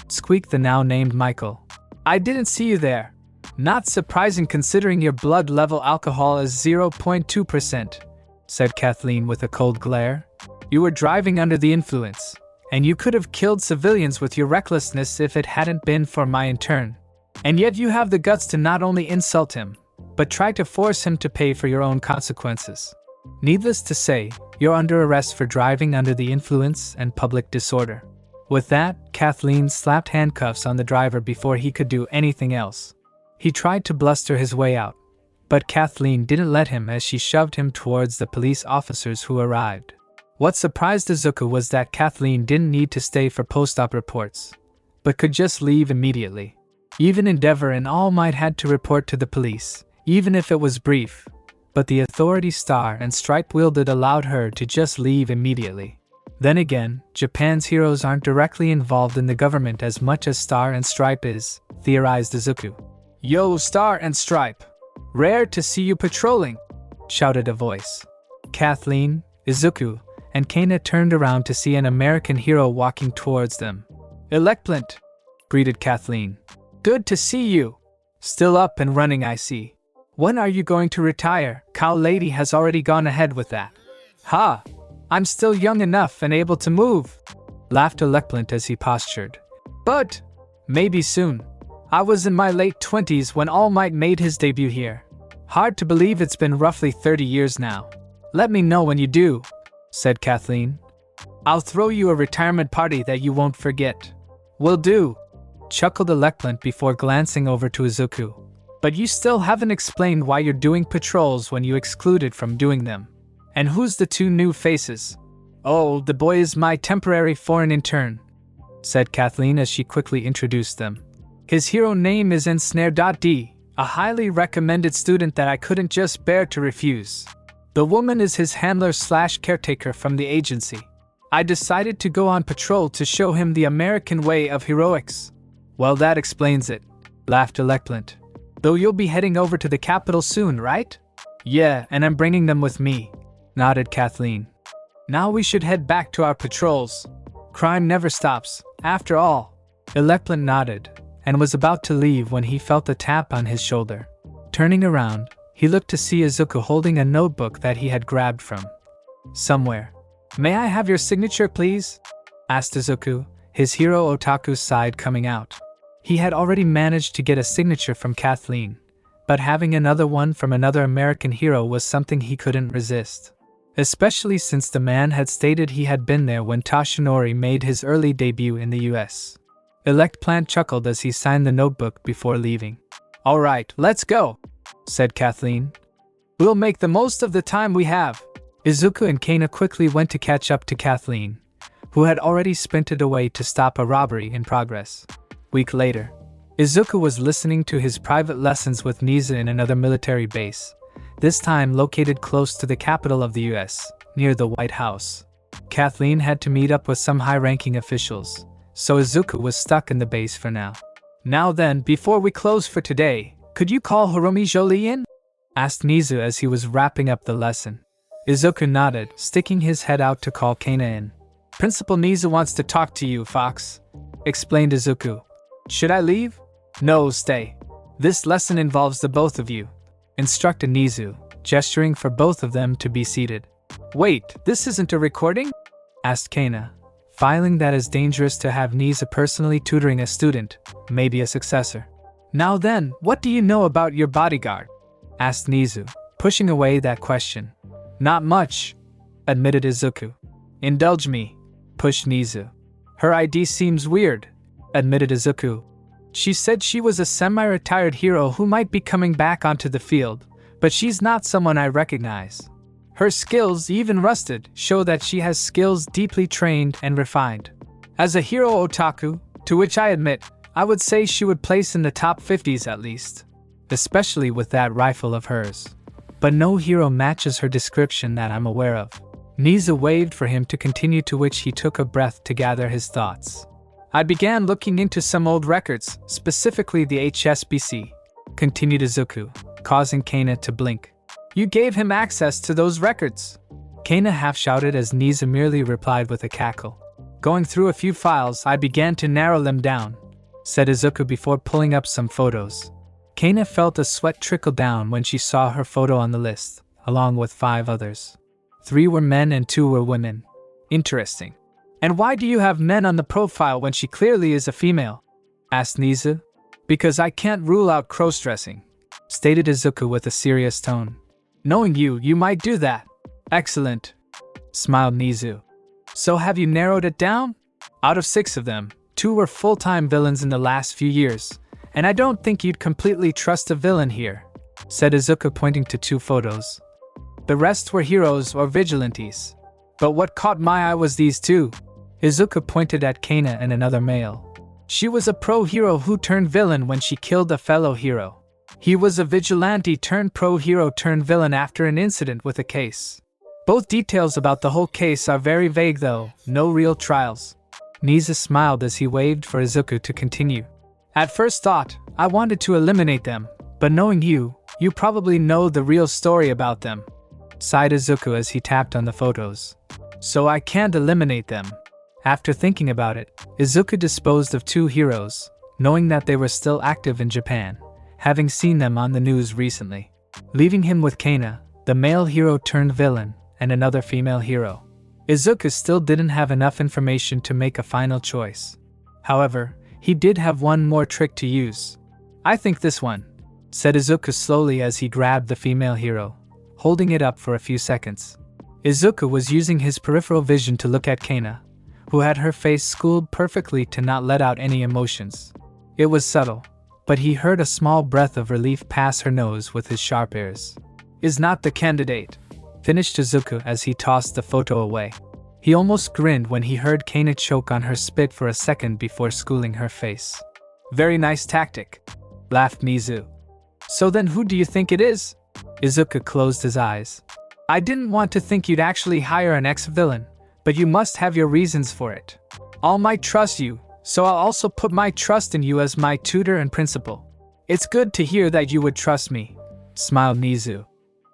Speaker 1: squeaked the now named Michael. "I didn't see you there. Not surprising considering your blood level alcohol is 0.2%. said Kathleen with a cold glare. "You were driving under the influence, and you could have killed civilians with your recklessness if it hadn't been for my intern. And yet you have the guts to not only insult him, but try to force him to pay for your own consequences. Needless to say, you're under arrest for driving under the influence and public disorder." With that, Kathleen slapped handcuffs on the driver before he could do anything else. He tried to bluster his way out, but Kathleen didn't let him as she shoved him towards the police officers who arrived. What surprised Izuku was that Kathleen didn't need to stay for post-op reports, but could just leave immediately. Even Endeavor and All Might had to report to the police, even if it was brief, but the authority Star and Stripe wielded allowed her to just leave immediately. Then again, Japan's heroes aren't directly involved in the government as much as Star and Stripe is, theorized Izuku. "Yo, Star and Stripe! Rare to see you patrolling," shouted a voice. Kathleen, Izuku, and Kana turned around to see an American hero walking towards them. "Electplant," greeted Kathleen. "Good to see you. Still up and running, I see. When are you going to retire? Cow Lady has already gone ahead with that." "Ha! I'm still young enough and able to move," laughed Electplant as he postured. "But maybe soon. I was in my late 20s when All Might made his debut here. Hard to believe it's been roughly 30 years now. Let me know when you do," said Kathleen. "I'll throw you a retirement party that you won't forget." "Will do," chuckled Electplant before glancing over to Izuku. "But you still haven't explained why you're doing patrols when you excluded from doing them. And who's the 2 new faces?" "Oh, the boy is my temporary foreign intern," said Kathleen as she quickly introduced them. "His hero name is Ensnare.D, a highly recommended student that I couldn't just bear to refuse. The woman is his handler/caretaker from the agency. I decided to go on patrol to show him the American way of heroics." "Well, that explains it," laughed Electplant. "Though you'll be heading over to the capital soon, right?" "Yeah, and I'm bringing them with me," nodded Kathleen. "Now we should head back to our patrols. Crime never stops, After all. Electlant nodded, and was about to leave when he felt a tap on his shoulder. Turning around, he looked to see Izuku holding a notebook that he had grabbed from somewhere. "May I have your signature, please?" asked Izuku, his hero otaku's side coming out. He had already managed to get a signature from Kathleen, but having another one from another American hero was something he couldn't resist. Especially since the man had stated he had been there when Toshinori made his early debut in the US. Electplant chuckled as he signed the notebook before leaving. "All right, let's go," said Kathleen. "We'll make the most of the time we have." Izuku and Kana quickly went to catch up to Kathleen, who had already sprinted away to stop a robbery in progress. Week later, Izuku was listening to his private lessons with Nisa in another military base, this time located close to the capital of the US, near the White House. Kathleen had to meet up with some high-ranking officials, so Izuku was stuck in the base for now. "Now then, before we close for today, could you call Hiromi Jolie in?" asked Nisa as he was wrapping up the lesson. Izuku nodded, sticking his head out to call Kana in. "Principal Nisa wants to talk to you, Fox," explained Izuku. "Should I leave?" "No, stay. This lesson involves the both of you," instructed Nizu, gesturing for both of them to be seated. "Wait, this isn't a recording?" asked Kana, feeling that it's dangerous to have Nisa personally tutoring a student, maybe a successor. "Now then, what do you know about your bodyguard?" asked Nizu, pushing away that question. "Not much," admitted Izuku. "Indulge me," pushed Nizu. "Her ID seems weird," admitted Izuku. "She said she was a semi-retired hero who might be coming back onto the field, but she's not someone I recognize. Her skills, even rusted, show that she has skills deeply trained and refined. As a hero otaku, to which I admit, I would say she would place in the top 50s at least, especially with that rifle of hers. But no hero matches her description that I'm aware of." Nisa waved for him to continue, to which he took a breath to gather his thoughts. "I began looking into some old records, specifically the HSBC," continued Izuku, causing Kana to blink. "You gave him access to those records?" Kana half-shouted as Nisa merely replied with a cackle. "Going through a few files, I began to narrow them down," said Izuku before pulling up some photos. Kana felt a sweat trickle down when she saw her photo on the list, along with 5 others. 3 were men and 2 were women. "Interesting. And why do you have men on the profile when she clearly is a female?" asked Nisa. "Because I can't rule out cross-dressing," stated Izuku with a serious tone. "Knowing you, you might do that." "Excellent," smiled Nizu. "So have you narrowed it down?" "Out of 6 of them, 2 were full-time villains in the last few years, and I don't think you'd completely trust a villain here," said Izuku, pointing to 2 photos. "The rest were heroes or vigilantes. But what caught my eye was these 2. Izuku pointed at Kana and another male. "She was a pro-hero who turned villain when she killed a fellow hero. He was a vigilante turned pro-hero turned villain after an incident with a case. Both details about the whole case are very vague though, no real trials." Nisa smiled as he waved for Izuku to continue. "At first thought, I wanted to eliminate them, but knowing you, you probably know the real story about them," sighed Izuku as he tapped on the photos. "So I can't eliminate them." After thinking about it, Izuku disposed of 2 heroes, knowing that they were still active in Japan, having seen them on the news recently, leaving him with Kana, the male hero turned villain, and another female hero. Izuku still didn't have enough information to make a final choice. However, he did have one more trick to use. "I think this one," said Izuku slowly as he grabbed the female hero, holding it up for a few seconds. Izuku was using his peripheral vision to look at Kana, who had her face schooled perfectly to not let out any emotions. It was subtle, but he heard a small breath of relief pass her nose with his sharp ears. "Is not the candidate," finished Izuku as he tossed the photo away. He almost grinned when he heard Kana choke on her spit for a second before schooling her face. "Very nice tactic," laughed Nizu. "So then who do you think it is?" Izuku closed his eyes. "I didn't want to think you'd actually hire an ex-villain, but you must have your reasons for it. All might trust you, so I'll also put my trust in you as my tutor and principal." "It's good to hear that you would trust me," smiled Nizu.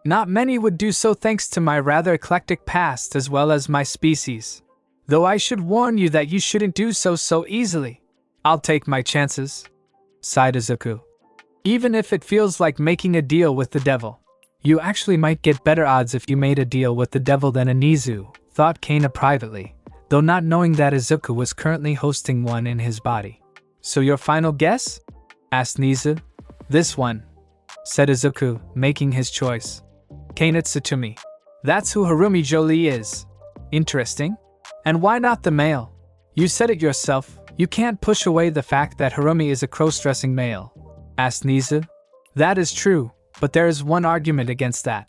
Speaker 1: "Not many would do so thanks to my rather eclectic past as well as my species." Though I should warn you that you shouldn't do so easily. I'll take my chances, sighed Izuku. Even if it feels like making a deal with the devil. You actually might get better odds if you made a deal with the devil than a Nizu, thought Kana privately, though not knowing that Izuku was currently hosting one in his body. So your final guess? Asked Nizu. This one, said Izuku, making his choice. Kana Tsutumi. That's who Harumi Jolie is. Interesting. And why not the male? You said it yourself, you can't push away the fact that Harumi is a cross-dressing male, asked Nizu. That is true, but there is one argument against that,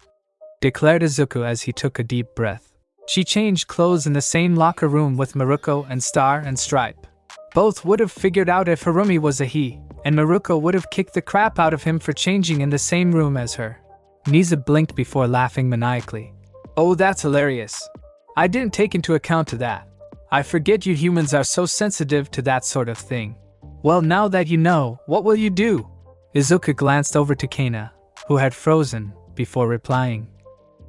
Speaker 1: declared Izuku as he took a deep breath. She changed clothes in the same locker room with Maruko and Star and Stripe. Both would have figured out if Harumi was a he, and Maruko would have kicked the crap out of him for changing in the same room as her. Nizu blinked before laughing maniacally. Oh, that's hilarious. I didn't take into account to that. I forget you humans are so sensitive to that sort of thing. Well, now that you know, what will you do? Izuku glanced over to Kana, who had frozen, before replying.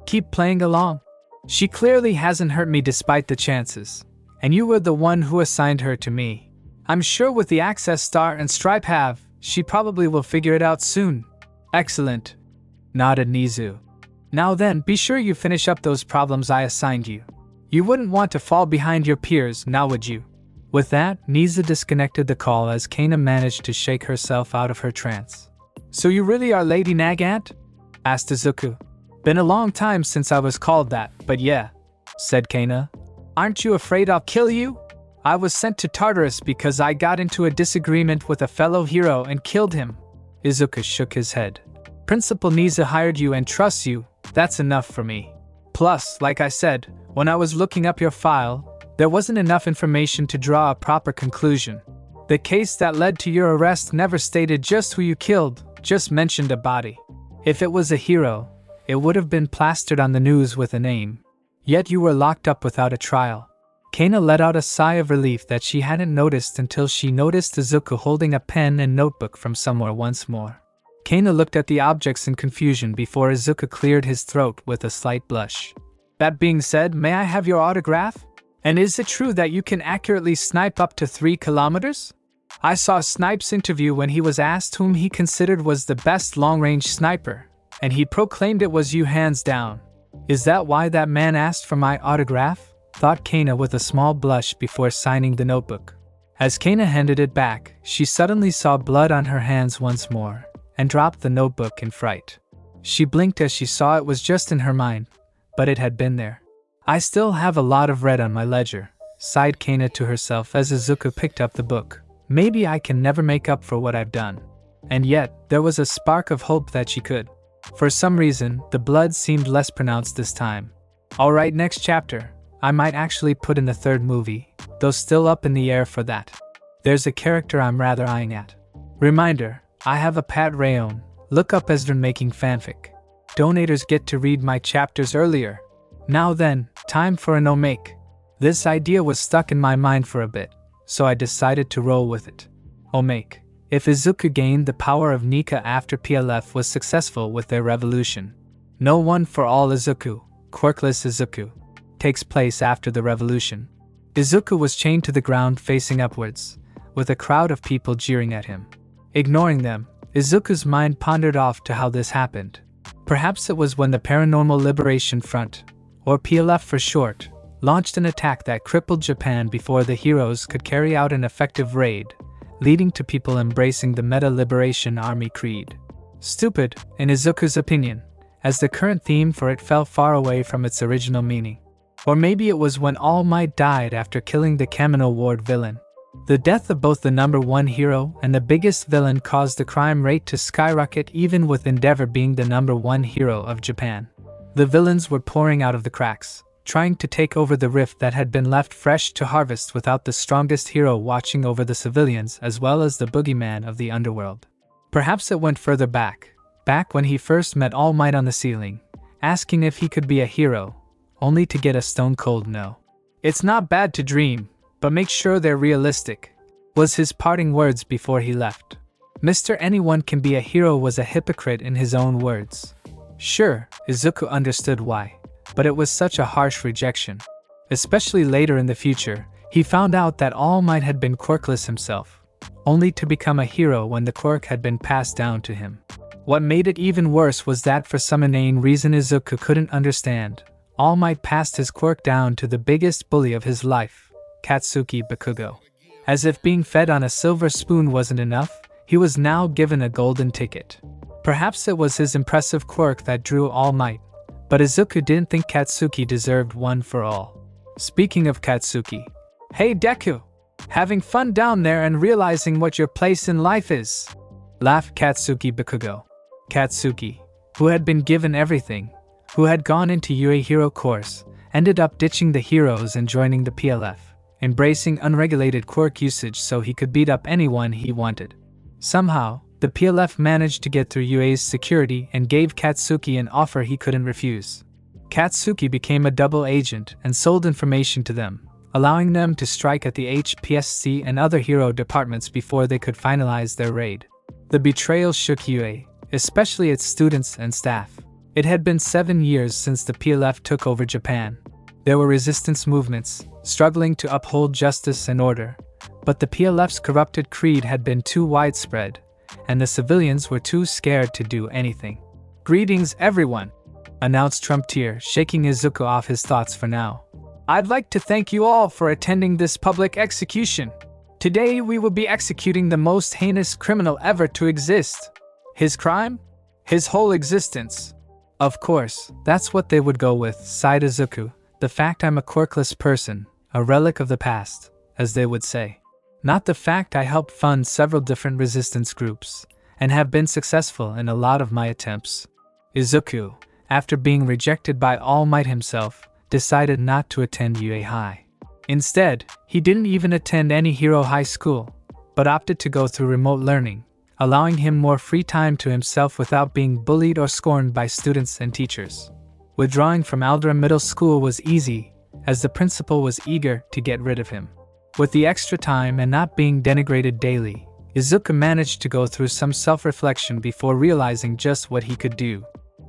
Speaker 1: Keep playing along. She clearly hasn't hurt me despite the chances, and you were the one who assigned her to me. I'm sure with the access Star and Stripe have, she probably will figure it out soon. Excellent, nodded Nizu. Now then, be sure you finish up those problems I assigned you. You wouldn't want to fall behind your peers, now would you? With that, Nizu disconnected the call as Kana managed to shake herself out of her trance. So you really are Lady Nagant? Asked Izuku. Been a long time since I was called that, but yeah, said Kana. Aren't you afraid I'll kill you? I was sent to Tartarus because I got into a disagreement with a fellow hero and killed him. Izuku shook his head. Principal Nizu hired you and trusts you, that's enough for me. Plus, like I said, when I was looking up your file, there wasn't enough information to draw a proper conclusion. The case that led to your arrest never stated just who you killed, just mentioned a body. If it was a hero, it would have been plastered on the news with a name. Yet you were locked up without a trial. Kana let out a sigh of relief that she hadn't noticed until she noticed Izuku holding a pen and notebook from somewhere once more. Kana looked at the objects in confusion before Izuku cleared his throat with a slight blush. That being said, may I have your autograph? And is it true that you can accurately snipe up to 3 kilometers? I saw Snipe's interview when he was asked whom he considered was the best long-range sniper, and he proclaimed it was you hands down. Is that why that man asked for my autograph? Thought Kana with a small blush before signing the notebook. As Kana handed it back, she suddenly saw blood on her hands once more, and dropped the notebook in fright. She blinked as she saw it was just in her mind, but it had been there. I still have a lot of red on my ledger, sighed Kana to herself as Izuku picked up the book. Maybe I can never make up for what I've done. And yet, there was a spark of hope that she could. For some reason, the blood seemed less pronounced this time. Alright, next chapter. I might actually put in the 3rd movie, though still up in the air for that. There's a character I'm rather eyeing at. Reminder, I have a Pat Rayon. Look up azndrgn making fanfic. Donators get to read my chapters earlier. Now then, time for an omake. This idea was stuck in my mind for a bit, so I decided to roll with it. Omake. If Izuku gained the power of Nika after PLF was successful with their revolution. No One for All Izuku, quirkless Izuku, takes place after the revolution. Izuku was chained to the ground facing upwards, with a crowd of people jeering at him. Ignoring them, Izuku's mind pondered off to how this happened. Perhaps it was when the Paranormal Liberation Front, or PLF for short, launched an attack that crippled Japan before the heroes could carry out an effective raid, leading to people embracing the Meta-Liberation Army creed. Stupid, in Izuku's opinion, as the current theme for it fell far away from its original meaning. Or maybe it was when All Might died after killing the Kamino Ward villain. The death of both the number 1 hero and the biggest villain caused the crime rate to skyrocket, even with Endeavor being the number 1 hero of Japan. The villains were pouring out of the cracks, trying to take over the rift that had been left fresh to harvest without the strongest hero watching over the civilians as well as the boogeyman of the underworld. Perhaps it went further back when he first met All Might on the ceiling, asking if he could be a hero, only to get a stone-cold no. It's not bad to dream, but make sure they're realistic, was his parting words before he left. Mr. Anyone Can Be a Hero was a hypocrite in his own words. Sure, Izuku understood why, but it was such a harsh rejection. Especially later in the future, he found out that All Might had been quirkless himself, only to become a hero when the quirk had been passed down to him. What made it even worse was that for some inane reason Izuku couldn't understand, All Might passed his quirk down to the biggest bully of his life, Katsuki Bakugo. As if being fed on a silver spoon wasn't enough, he was now given a golden ticket. Perhaps it was his impressive quirk that drew All Might, but Izuku didn't think Katsuki deserved one for all. Speaking of Katsuki, "Hey Deku! Having fun down there and realizing what your place in life is?" laughed Katsuki Bakugo. Katsuki, who had been given everything, who had gone into UA Hero course, ended up ditching the heroes and joining the PLF, embracing unregulated quirk usage so he could beat up anyone he wanted. Somehow, the PLF managed to get through UA's security and gave Katsuki an offer he couldn't refuse. Katsuki became a double agent and sold information to them, allowing them to strike at the HPSC and other hero departments before they could finalize their raid. The betrayal shook UA, especially its students and staff. It had been 7 years since the PLF took over Japan. There were resistance movements, struggling to uphold justice and order, but the PLF's corrupted creed had been too widespread, and the civilians were too scared to do anything. "Greetings everyone," announced Trumptier, shaking Izuku off his thoughts for now. "I'd like to thank you all for attending this public execution. Today we will be executing the most heinous criminal ever to exist. His crime? His whole existence." "Of course, that's what they would go with," sighed Izuku. "The fact I'm a quirkless person, a relic of the past, as they would say. Not the fact I helped fund several different resistance groups, and have been successful in a lot of my attempts." Izuku, after being rejected by All Might himself, decided not to attend UA High. Instead, he didn't even attend any hero high school, but opted to go through remote learning, allowing him more free time to himself without being bullied or scorned by students and teachers. Withdrawing from Aldera Middle School was easy, as the principal was eager to get rid of him. With the extra time and not being denigrated daily, Izuku managed to go through some self-reflection before realizing just what he could do.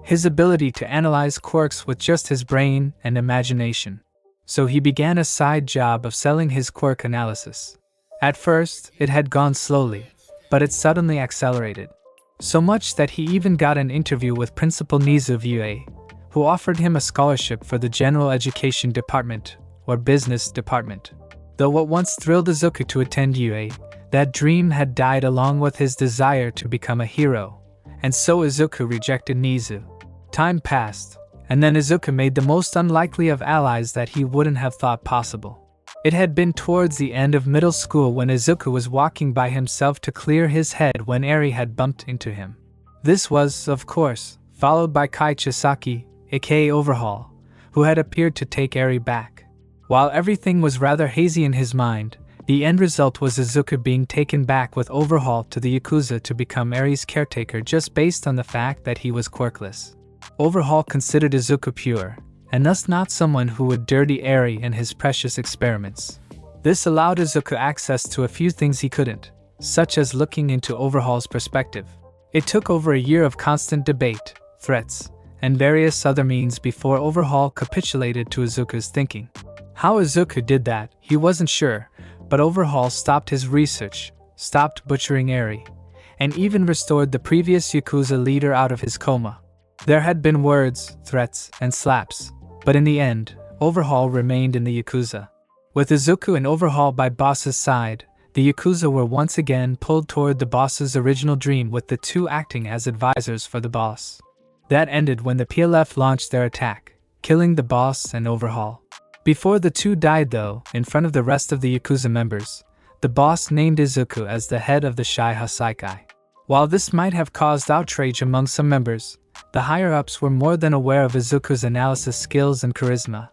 Speaker 1: His ability to analyze quirks with just his brain and imagination. So he began a side job of selling his quirk analysis. At first, it had gone slowly, but it suddenly accelerated. So much that he even got an interview with Principal Nizu of UA, who offered him a scholarship for the General Education Department, or Business Department. Though what once thrilled Izuku to attend UA, that dream had died along with his desire to become a hero, and so Izuku rejected Nizu. Time passed, and then Izuku made the most unlikely of allies that he wouldn't have thought possible. It had been towards the end of middle school when Izuku was walking by himself to clear his head when Eri had bumped into him. This was, of course, followed by Kai Chisaki, aka Overhaul, who had appeared to take Eri back. While everything was rather hazy in his mind, the end result was Izuku being taken back with Overhaul to the Yakuza to become Eri's caretaker just based on the fact that he was quirkless. Overhaul considered Izuku pure, and thus not someone who would dirty Eri and his precious experiments. This allowed Izuku access to a few things he couldn't, such as looking into Overhaul's perspective. It took over a year of constant debate, threats, and various other means before Overhaul capitulated to Izuku's thinking. How Izuku did that, he wasn't sure, but Overhaul stopped his research, stopped butchering Eri, and even restored the previous Yakuza leader out of his coma. There had been words, threats, and slaps, but in the end, Overhaul remained in the Yakuza. With Izuku and Overhaul by boss's side, the Yakuza were once again pulled toward the boss's original dream with the two acting as advisors for the boss. That ended when the PLF launched their attack, killing the boss and Overhaul. Before the two died though, in front of the rest of the Yakuza members, the boss named Izuku as the head of the Shai Hasaikai. While this might have caused outrage among some members, the higher-ups were more than aware of Izuku's analysis skills and charisma,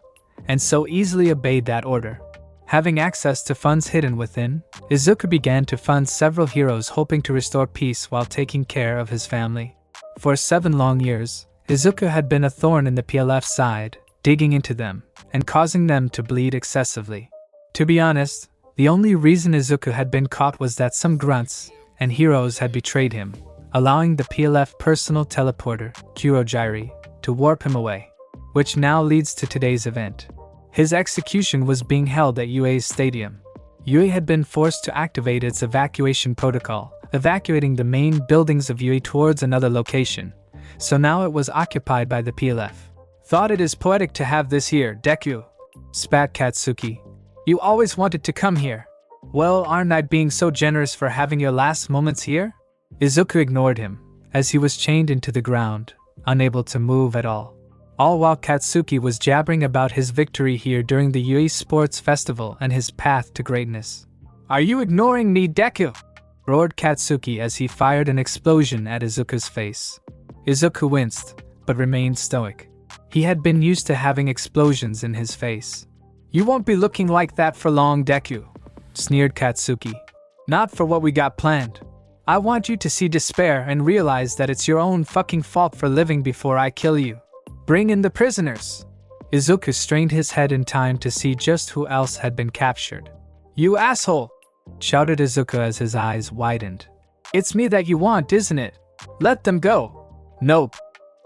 Speaker 1: and so easily obeyed that order. Having access to funds hidden within, Izuku began to fund several heroes hoping to restore peace while taking care of his family. For 7 long years, Izuku had been a thorn in the PLF side, digging into them, and causing them to bleed excessively. To be honest, the only reason Izuku had been caught was that some grunts and heroes had betrayed him, allowing the PLF personal teleporter, Kurojiri, to warp him away. Which now leads to today's event. His execution was being held at UA's stadium. UA had been forced to activate its evacuation protocol, evacuating the main buildings of UA towards another location, so now it was occupied by the PLF. Thought it is poetic to have this here, Deku, spat Katsuki. You always wanted to come here. Well, aren't I being so generous for having your last moments here? Izuku ignored him, as he was chained into the ground, unable to move at all. All while Katsuki was jabbering about his victory here during the UA Sports Festival and his path to greatness. Are you ignoring me, Deku? Roared Katsuki as he fired an explosion at Izuku's face. Izuku winced, but remained stoic. He had been used to having explosions in his face. You won't be looking like that for long, Deku, sneered Katsuki. Not for what we got planned. I want you to see despair and realize that it's your own fucking fault for living before I kill you. Bring in the prisoners. Izuku strained his head in time to see just who else had been captured. You asshole! Shouted Izuku as his eyes widened. It's me that you want, isn't it? Let them go. Nope,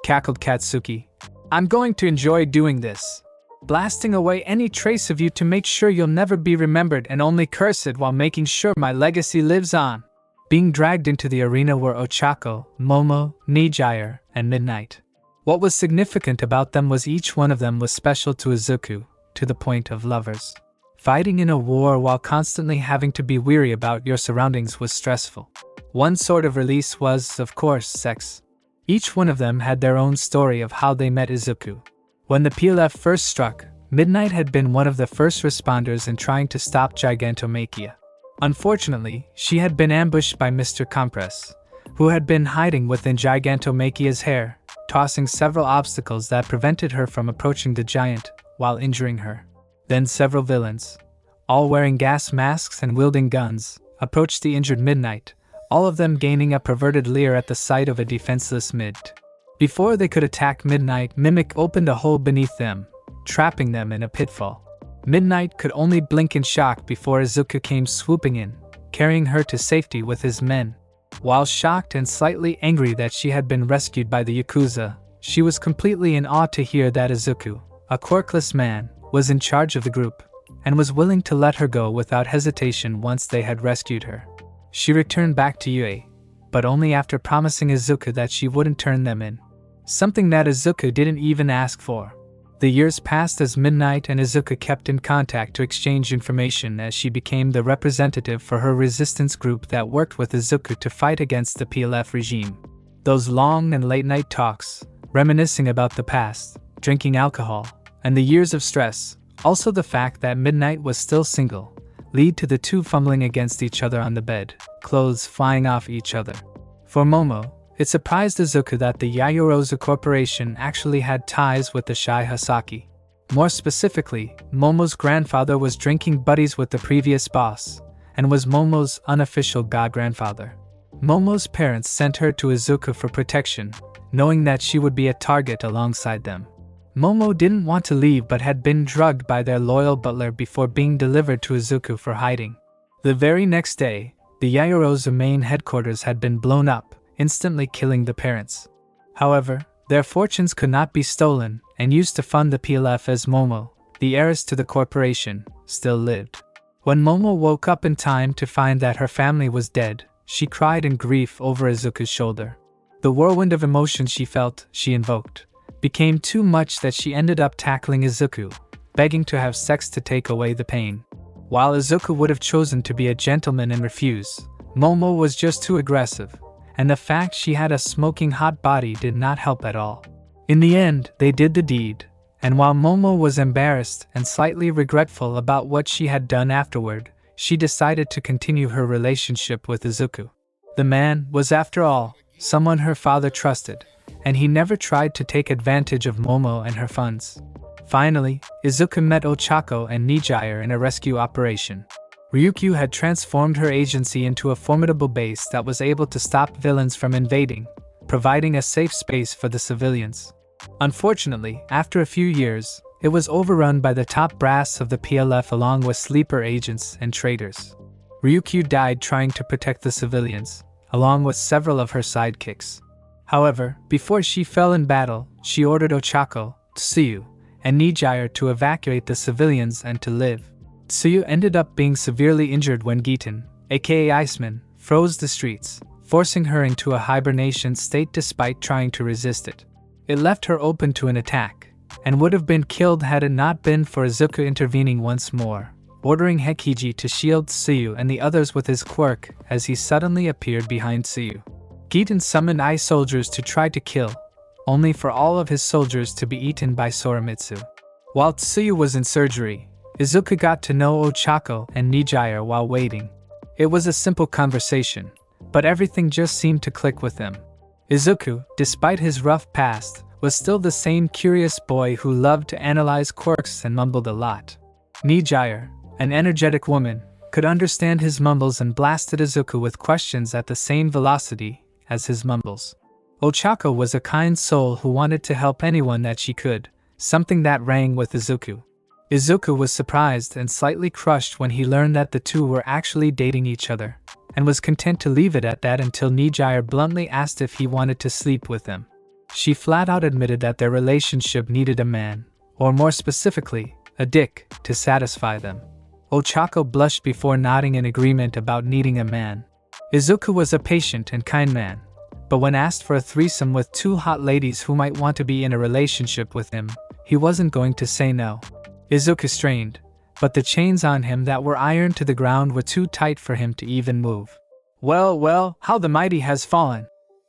Speaker 1: cackled Katsuki. I'm going to enjoy doing this. Blasting away any trace of you to make sure you'll never be remembered and only cursed while making sure my legacy lives on. Being dragged into the arena were Ochako, Momo, Nijire, and Midnight. What was significant about them was each one of them was special to Izuku, to the point of lovers. Fighting in a war while constantly having to be weary about your surroundings was stressful. One sort of release was, of course, sex. Each one of them had their own story of how they met Izuku. When the PLF first struck, Midnight had been one of the first responders in trying to stop Gigantomachia. Unfortunately, she had been ambushed by Mr. Compress, who had been hiding within Gigantomachia's hair, tossing several obstacles that prevented her from approaching the giant while injuring her. Then several villains, all wearing gas masks and wielding guns, approached the injured Midnight, all of them gaining a perverted leer at the sight of a defenseless Mid. Before they could attack Midnight, Mimic opened a hole beneath them, trapping them in a pitfall. Midnight could only blink in shock before Izuku came swooping in, carrying her to safety with his men. While shocked and slightly angry that she had been rescued by the Yakuza, she was completely in awe to hear that Izuku, a quirkless man, was in charge of the group, and was willing to let her go without hesitation once they had rescued her. She returned back to UA, but only after promising Izuku that she wouldn't turn them in. Something that Izuku didn't even ask for. The years passed as Midnight and Izuku kept in contact to exchange information as she became the representative for her resistance group that worked with Izuku to fight against the PLF regime. Those long and late-night talks, reminiscing about the past, drinking alcohol, and the years of stress, also the fact that Midnight was still single, lead to the two fumbling against each other on the bed, clothes flying off each other. For Momo, it surprised Izuku that the Yayorozu Corporation actually had ties with the Shai Hasaki. More specifically, Momo's grandfather was drinking buddies with the previous boss, and was Momo's unofficial god-grandfather. Momo's parents sent her to Izuku for protection, knowing that she would be a target alongside them. Momo didn't want to leave but had been drugged by their loyal butler before being delivered to Izuku for hiding. The very next day, the Yayorozu main headquarters had been blown up, instantly killing the parents. However, their fortunes could not be stolen and used to fund the PLF as Momo, the heiress to the corporation, still lived. When Momo woke up in time to find that her family was dead, she cried in grief over Izuku's shoulder. The whirlwind of emotion she felt, she invoked, became too much that she ended up tackling Izuku, begging to have sex to take away the pain. While Izuku would have chosen to be a gentleman and refuse, Momo was just too aggressive, and the fact she had a smoking hot body did not help at all. In the end, they did the deed, and while Momo was embarrassed and slightly regretful about what she had done afterward, she decided to continue her relationship with Izuku. The man was, after all, someone her father trusted, and he never tried to take advantage of Momo and her funds. Finally, Izuku met Ochako and Nijire in a rescue operation. Ryukyu had transformed her agency into a formidable base that was able to stop villains from invading, providing a safe space for the civilians. Unfortunately, after a few years, it was overrun by the top brass of the PLF along with sleeper agents and traitors. Ryukyu died trying to protect the civilians, along with several of her sidekicks. However, before she fell in battle, she ordered Ochako, Tsuyu, and Nijire to evacuate the civilians and to live. Tsuyu ended up being severely injured when Giton, aka Iceman, froze the streets, forcing her into a hibernation state despite trying to resist it. It left her open to an attack, and would have been killed had it not been for Izuku intervening once more, ordering Hekiji to shield Tsuyu and the others with his quirk as he suddenly appeared behind Tsuyu. Giton summoned ice soldiers to try to kill, only for all of his soldiers to be eaten by Soromitsu. While Tsuyu was in surgery, Izuku got to know Ochako and Nijire while waiting. It was a simple conversation, but everything just seemed to click with them. Izuku, despite his rough past, was still the same curious boy who loved to analyze quirks and mumbled a lot. Nijire, an energetic woman, could understand his mumbles and blasted Izuku with questions at the same velocity as his mumbles. Ochako was a kind soul who wanted to help anyone that she could, something that rang with Izuku. Izuku was surprised and slightly crushed when he learned that the two were actually dating each other, and was content to leave it at that until Nijire bluntly asked if he wanted to sleep with him. She flat out admitted that their relationship needed a man, or more specifically, a dick, to satisfy them. Ochako blushed before nodding in agreement about needing a man. Izuku was a patient and kind man, but when asked for a threesome with two hot ladies who might want to be in a relationship with him, he wasn't going to say no. Izuku strained, but the chains on him that were ironed to the ground were too tight for him to even move. Well, how the mighty has fallen,"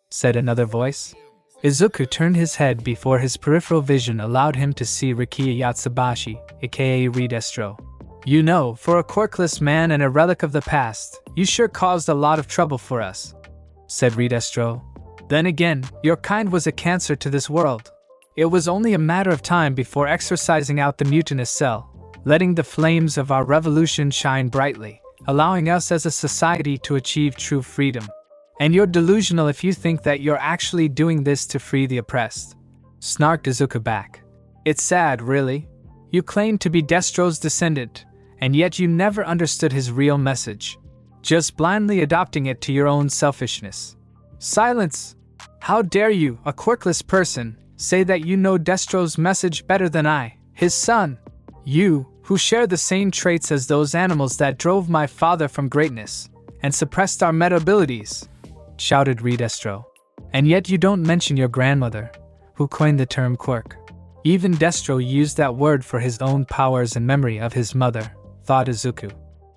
Speaker 1: said another voice. Izuku turned his head before his peripheral vision allowed him to see Rikiya Yatsubashi, aka Redestro. "You know, for a quirkless man and a relic of the past, you sure caused a lot of trouble for us," said Redestro. "Then again, your kind was a cancer to this world. It was only a matter of time before exorcising out the mutinous cell, letting the flames of our revolution shine brightly, allowing us as a society to achieve true freedom. And you're delusional if you think that you're actually doing this to free the oppressed," snarked Izuku back. "It's sad, really. You claim to be Destro's descendant, and yet you never understood his real message, just blindly adopting it to your own selfishness. Silence! How dare you, a quirkless person, say that you know Destro's message better than I, his son? You, who share the same traits as those animals that drove my father from greatness, and suppressed our meta abilities," shouted Redestro. "And yet you don't mention your grandmother, who coined the term quirk. Even Destro used that word for his own powers and memory of his mother," thought Izuku.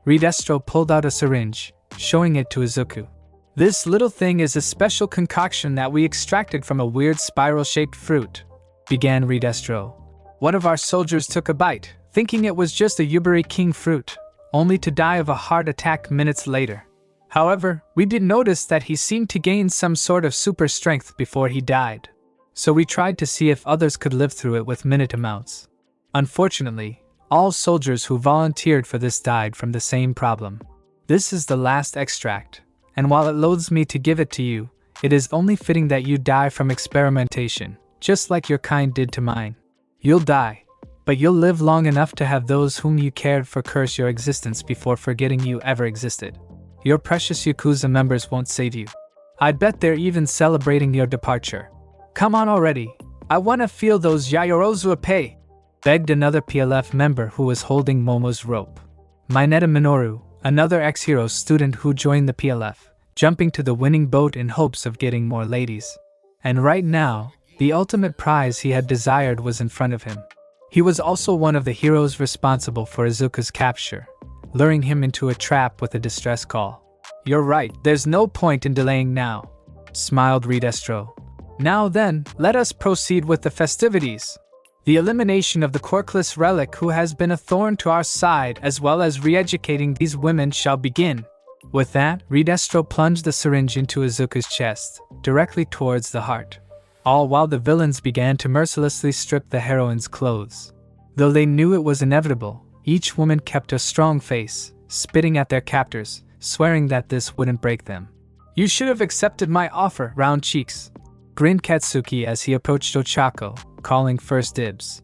Speaker 1: Redestro pulled out a syringe, showing it to Izuku. "This little thing is a special concoction that we extracted from a weird spiral-shaped fruit," began Redestro. "One of our soldiers took a bite, thinking it was just a Yubari King fruit, only to die of a heart attack minutes later. However, we did notice that he seemed to gain some sort of super strength before he died. So we tried to see if others could live through it with minute amounts. Unfortunately, all soldiers who volunteered for this died from the same problem. This is the last extract, and while it loathes me to give it to you, it is only fitting that you die from experimentation, just like your kind did to mine. You'll die, but you'll live long enough to have those whom you cared for curse your existence before forgetting you ever existed. Your precious Yakuza members won't save you. I'd bet they're even celebrating your departure. Come on already, I wanna feel those Yayorozu pay," begged another PLF member who was holding Momo's rope. Mineta Minoru, another ex-hero student who joined the PLF, jumping to the winning boat in hopes of getting more ladies. And right now, the ultimate prize he had desired was in front of him. He was also one of the heroes responsible for Izuku's capture, luring him into a trap with a distress call. "You're right, there's no point in delaying now," smiled Redestro. "Now then, let us proceed with the festivities. The elimination of the quirkless relic who has been a thorn to our side as well as re-educating these women shall begin." With that, Redestro plunged the syringe into Izuku's chest, directly towards the heart, all while the villains began to mercilessly strip the heroine's clothes. Though they knew it was inevitable, each woman kept a strong face, spitting at their captors, swearing that this wouldn't break them. "You should have accepted my offer, round cheeks," grinned Katsuki as he approached Ochako, calling first dibs.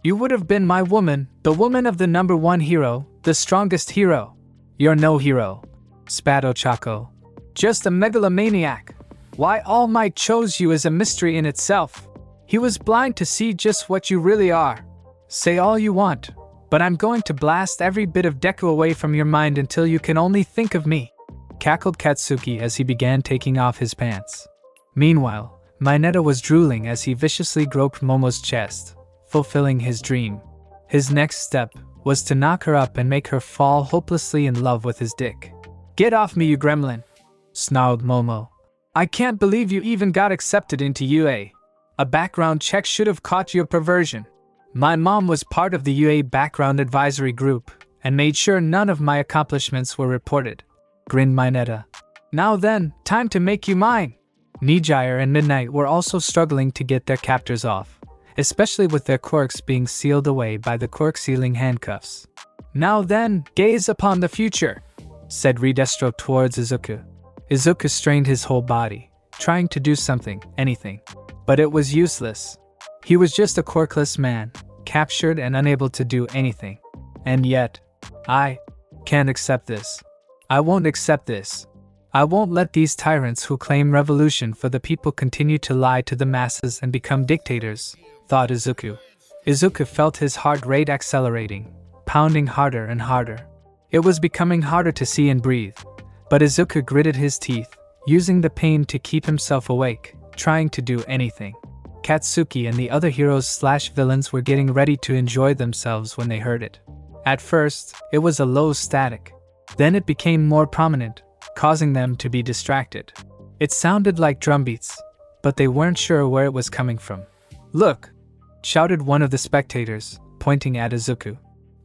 Speaker 1: "You would have been my woman, the woman of the number one hero, the strongest hero." "You're no hero," spat Ochako. "Just a megalomaniac. Why All Might chose you is a mystery in itself. He was blind to see just what you really are." Say all you want, but I'm going to blast every bit of Deku away from your mind until you can only think of me, cackled Katsuki as he began taking off his pants. Meanwhile, Mineta was drooling as he viciously groped Momo's chest, fulfilling his dream. His next step was to knock her up and make her fall hopelessly in love with his dick. Get off me, you gremlin, snarled Momo. I can't believe you even got accepted into UA. A background check should have caught your perversion. My mom was part of the UA background advisory group and made sure none of my accomplishments were reported, grinned Mineta. Now then, time to make you mine. Nijire and Midnight were also struggling to get their captors off, especially with their quirks being sealed away by the quirk sealing handcuffs. Now then, gaze upon the future, said Ridestro towards Izuku. Izuku strained his whole body, trying to do something, anything. But it was useless. He was just a quirkless man, captured and unable to do anything. And yet, I can't accept this. I won't accept this. I won't let these tyrants who claim revolution for the people continue to lie to the masses and become dictators, thought Izuku. Izuku felt his heart rate accelerating, pounding harder and harder. It was becoming harder to see and breathe, but Izuku gritted his teeth, using the pain to keep himself awake, trying to do anything. Katsuki and the other heroes/villains were getting ready to enjoy themselves when they heard it. At first, it was a low static. Then it became more prominent, causing them to be distracted. It sounded like drumbeats, but they weren't sure where it was coming from. Look! Shouted one of the spectators, pointing at Izuku.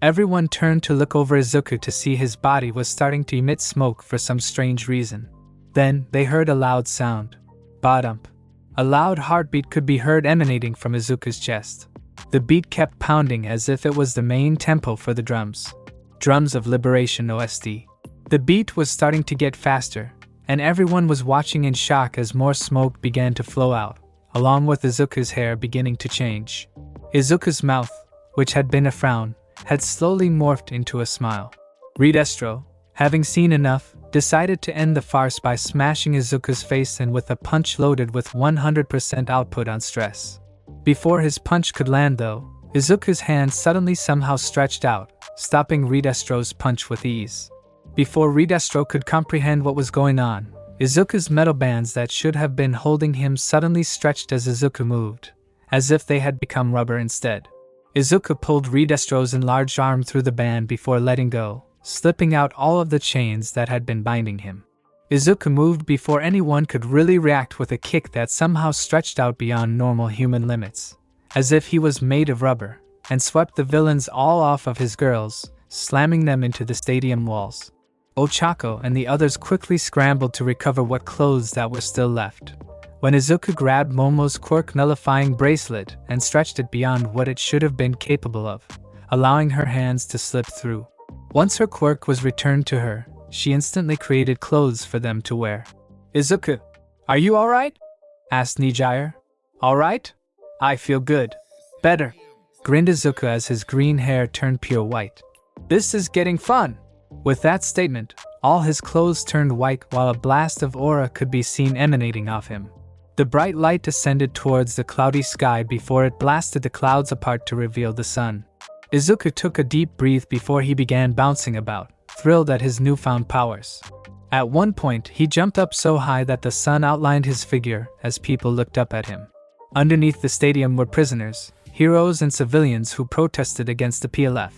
Speaker 1: Everyone turned to look over Izuku to see his body was starting to emit smoke for some strange reason. Then they heard a loud sound. Ba-dump. A loud heartbeat could be heard emanating from Izuku's chest. The beat kept pounding as if it was the main tempo for the drums. Drums of Liberation OST. The beat was starting to get faster, and everyone was watching in shock as more smoke began to flow out, along with Izuku's hair beginning to change. Izuku's mouth, which had been a frown, had slowly morphed into a smile. Ridestro, having seen enough, decided to end the farce by smashing Izuku's face in with a punch loaded with 100% output on stress. Before his punch could land though, Izuku's hand suddenly somehow stretched out, stopping Ridestro's punch with ease. Before Ridestro could comprehend what was going on, Izuku's metal bands that should have been holding him suddenly stretched as Izuku moved, as if they had become rubber instead. Izuku pulled Ridestro's enlarged arm through the band before letting go, slipping out all of the chains that had been binding him. Izuku moved before anyone could really react with a kick that somehow stretched out beyond normal human limits, as if he was made of rubber, and swept the villains all off of his girls, slamming them into the stadium walls. Ochako and the others quickly scrambled to recover what clothes that were still left, when Izuku grabbed Momo's quirk nullifying bracelet and stretched it beyond what it should have been capable of, allowing her hands to slip through. Once her quirk was returned to her, she instantly created clothes for them to wear. Izuku, are you alright? Asked Nijire. Alright? I feel good. Better, grinned Izuku as his green hair turned pure white. This is getting fun. With that statement, all his clothes turned white while a blast of aura could be seen emanating off him. The bright light descended towards the cloudy sky before it blasted the clouds apart to reveal the sun. Izuku took a deep breath before he began bouncing about, thrilled at his newfound powers. At one point, he jumped up so high that the sun outlined his figure as people looked up at him. Underneath the stadium were prisoners, heroes and civilians who protested against the PLF,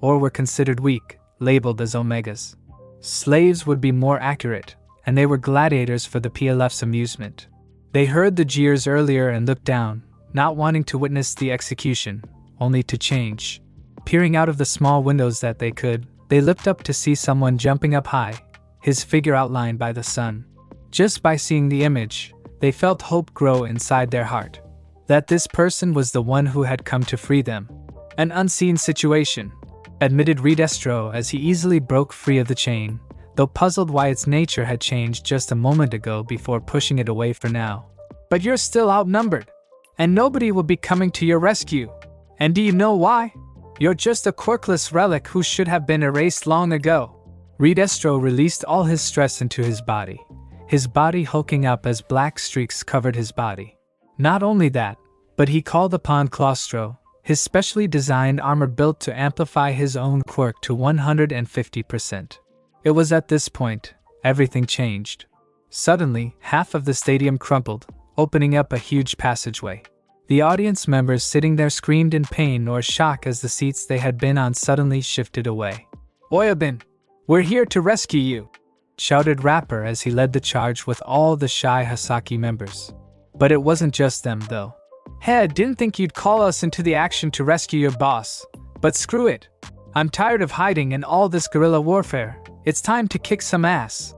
Speaker 1: or were considered weak, labeled as Omegas. Slaves would be more accurate, and they were gladiators for the PLF's amusement. They heard the jeers earlier and looked down, not wanting to witness the execution, only to change. Peering out of the small windows that they could, they looked up to see someone jumping up high, his figure outlined by the sun. Just by seeing the image, they felt hope grow inside their heart. That this person was the one who had come to free them. An unseen situation, admitted Ridestro as he easily broke free of the chain, though puzzled why its nature had changed just a moment ago before pushing it away for now. But you're still outnumbered, and nobody will be coming to your rescue. And do you know why? You're just a quirkless relic who should have been erased long ago. Ridestro released all his stress into his body hulking up as black streaks covered his body. Not only that, but he called upon Claustro, his specially designed armor built to amplify his own quirk to 150%. It was at this point, everything changed. Suddenly, half of the stadium crumpled, opening up a huge passageway. The audience members sitting there screamed in pain or shock as the seats they had been on suddenly shifted away. "Oyabun, we're here to rescue you!" shouted Rapper as he led the charge with all the Shy Hasaki members. But it wasn't just them, though. "Hey, didn't think you'd call us into the action to rescue your boss, but screw it. I'm tired of hiding in all this guerrilla warfare. It's time to kick some ass,"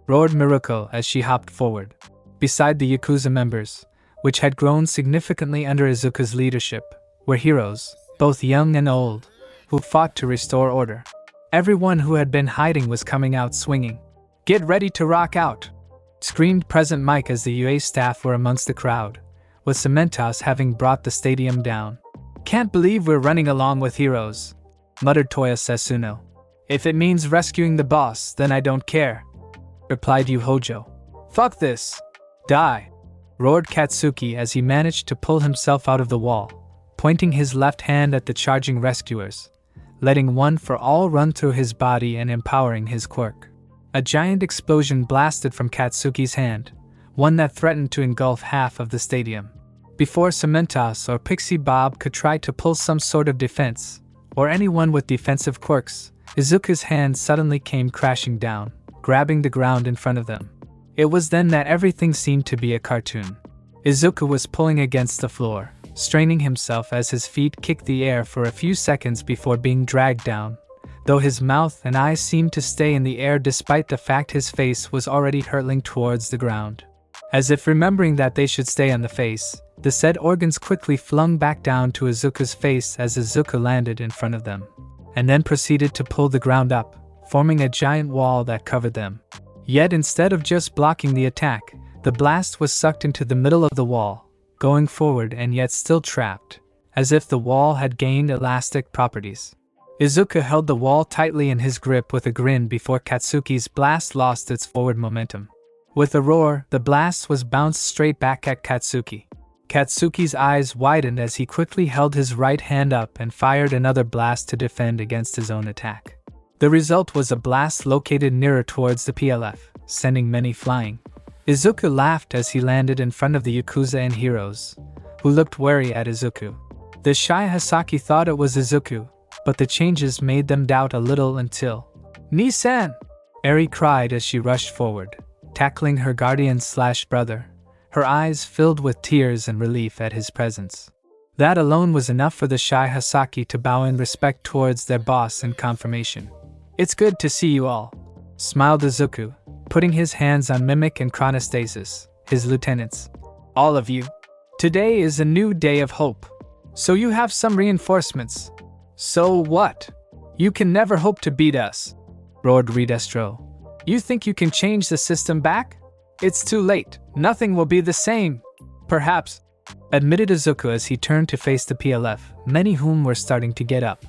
Speaker 1: roared Miruko as she hopped forward. Beside the Yakuza members, which had grown significantly under Izuku's leadership, were heroes, both young and old, who fought to restore order. Everyone who had been hiding was coming out swinging. "Get ready to rock out!" screamed Present Mike as the UA staff were amongst the crowd, with Cementos having brought the stadium down. "Can't believe we're running along with heroes," muttered Toya Sasuno. "If it means rescuing the boss, then I don't care," replied Yu Hojo. "Fuck this! Die!" roared Katsuki as he managed to pull himself out of the wall, pointing his left hand at the charging rescuers, letting one for all run through his body and empowering his quirk. A giant explosion blasted from Katsuki's hand, one that threatened to engulf half of the stadium. Before Cementos or Pixie Bob could try to pull some sort of defense, or anyone with defensive quirks, Izuku's hand suddenly came crashing down, grabbing the ground in front of them. It was then that everything seemed to be a cartoon. Izuku was pulling against the floor, straining himself as his feet kicked the air for a few seconds before being dragged down, though his mouth and eyes seemed to stay in the air despite the fact his face was already hurtling towards the ground. As if remembering that they should stay on the face, the said organs quickly flung back down to Izuku's face as Izuku landed in front of them, and then proceeded to pull the ground up, forming a giant wall that covered them. Yet instead of just blocking the attack, the blast was sucked into the middle of the wall, going forward and yet still trapped, as if the wall had gained elastic properties. Izuku held the wall tightly in his grip with a grin before Katsuki's blast lost its forward momentum. With a roar, the blast was bounced straight back at Katsuki. Katsuki's eyes widened as he quickly held his right hand up and fired another blast to defend against his own attack. The result was a blast located nearer towards the PLF, sending many flying. Izuku laughed as he landed in front of the Yakuza and heroes, who looked wary at Izuku. The Shy Hasaki thought it was Izuku, but the changes made them doubt a little until... "Ni-san!" Eri cried as she rushed forward, tackling her guardian/brother, her eyes filled with tears and relief at his presence. That alone was enough for the Shy Hasaki to bow in respect towards their boss in confirmation. "It's good to see you all," smiled Izuku, putting his hands on Mimic and Chronostasis, his lieutenants. "All of you. Today is a new day of hope. So you have some reinforcements. So what? You can never hope to beat us," roared Redestro. "You think you can change the system back? It's too late. Nothing will be the same." "Perhaps," admitted Izuku as he turned to face the PLF, many whom were starting to get up.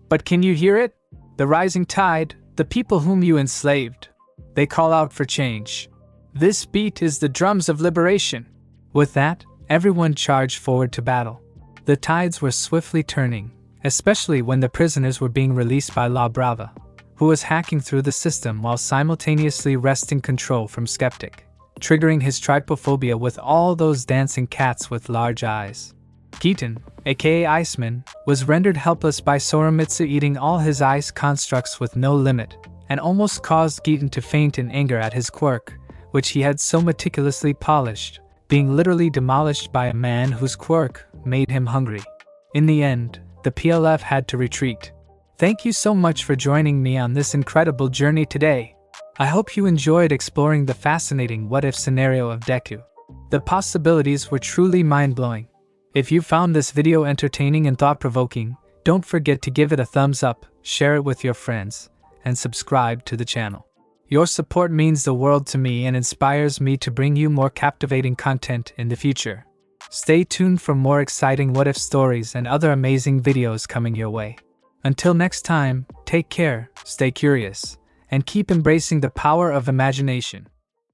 Speaker 1: "But can you hear it? The rising tide, the people whom you enslaved. They call out for change. This beat is the drums of liberation." With that, everyone charged forward to battle. The tides were swiftly turning, especially when the prisoners were being released by La Brava, who was hacking through the system while simultaneously wresting control from Skeptic, triggering his trypophobia with all those dancing cats with large eyes. Keaton, aka Iceman, was rendered helpless by Soromitsu eating all his ice constructs with no limit, and almost caused Keaton to faint in anger at his quirk, which he had so meticulously polished, being literally demolished by a man whose quirk made him hungry. In the end, the PLF had to retreat. Thank you so much for joining me on this incredible journey today. I hope you enjoyed exploring the fascinating what-if scenario of Deku. The possibilities were truly mind-blowing. If you found this video entertaining and thought-provoking, don't forget to give it a thumbs up, share it with your friends, and subscribe to the channel. Your support means the world to me and inspires me to bring you more captivating content in the future. Stay tuned for more exciting what-if stories and other amazing videos coming your way. Until next time, take care, stay curious, and keep embracing the power of imagination.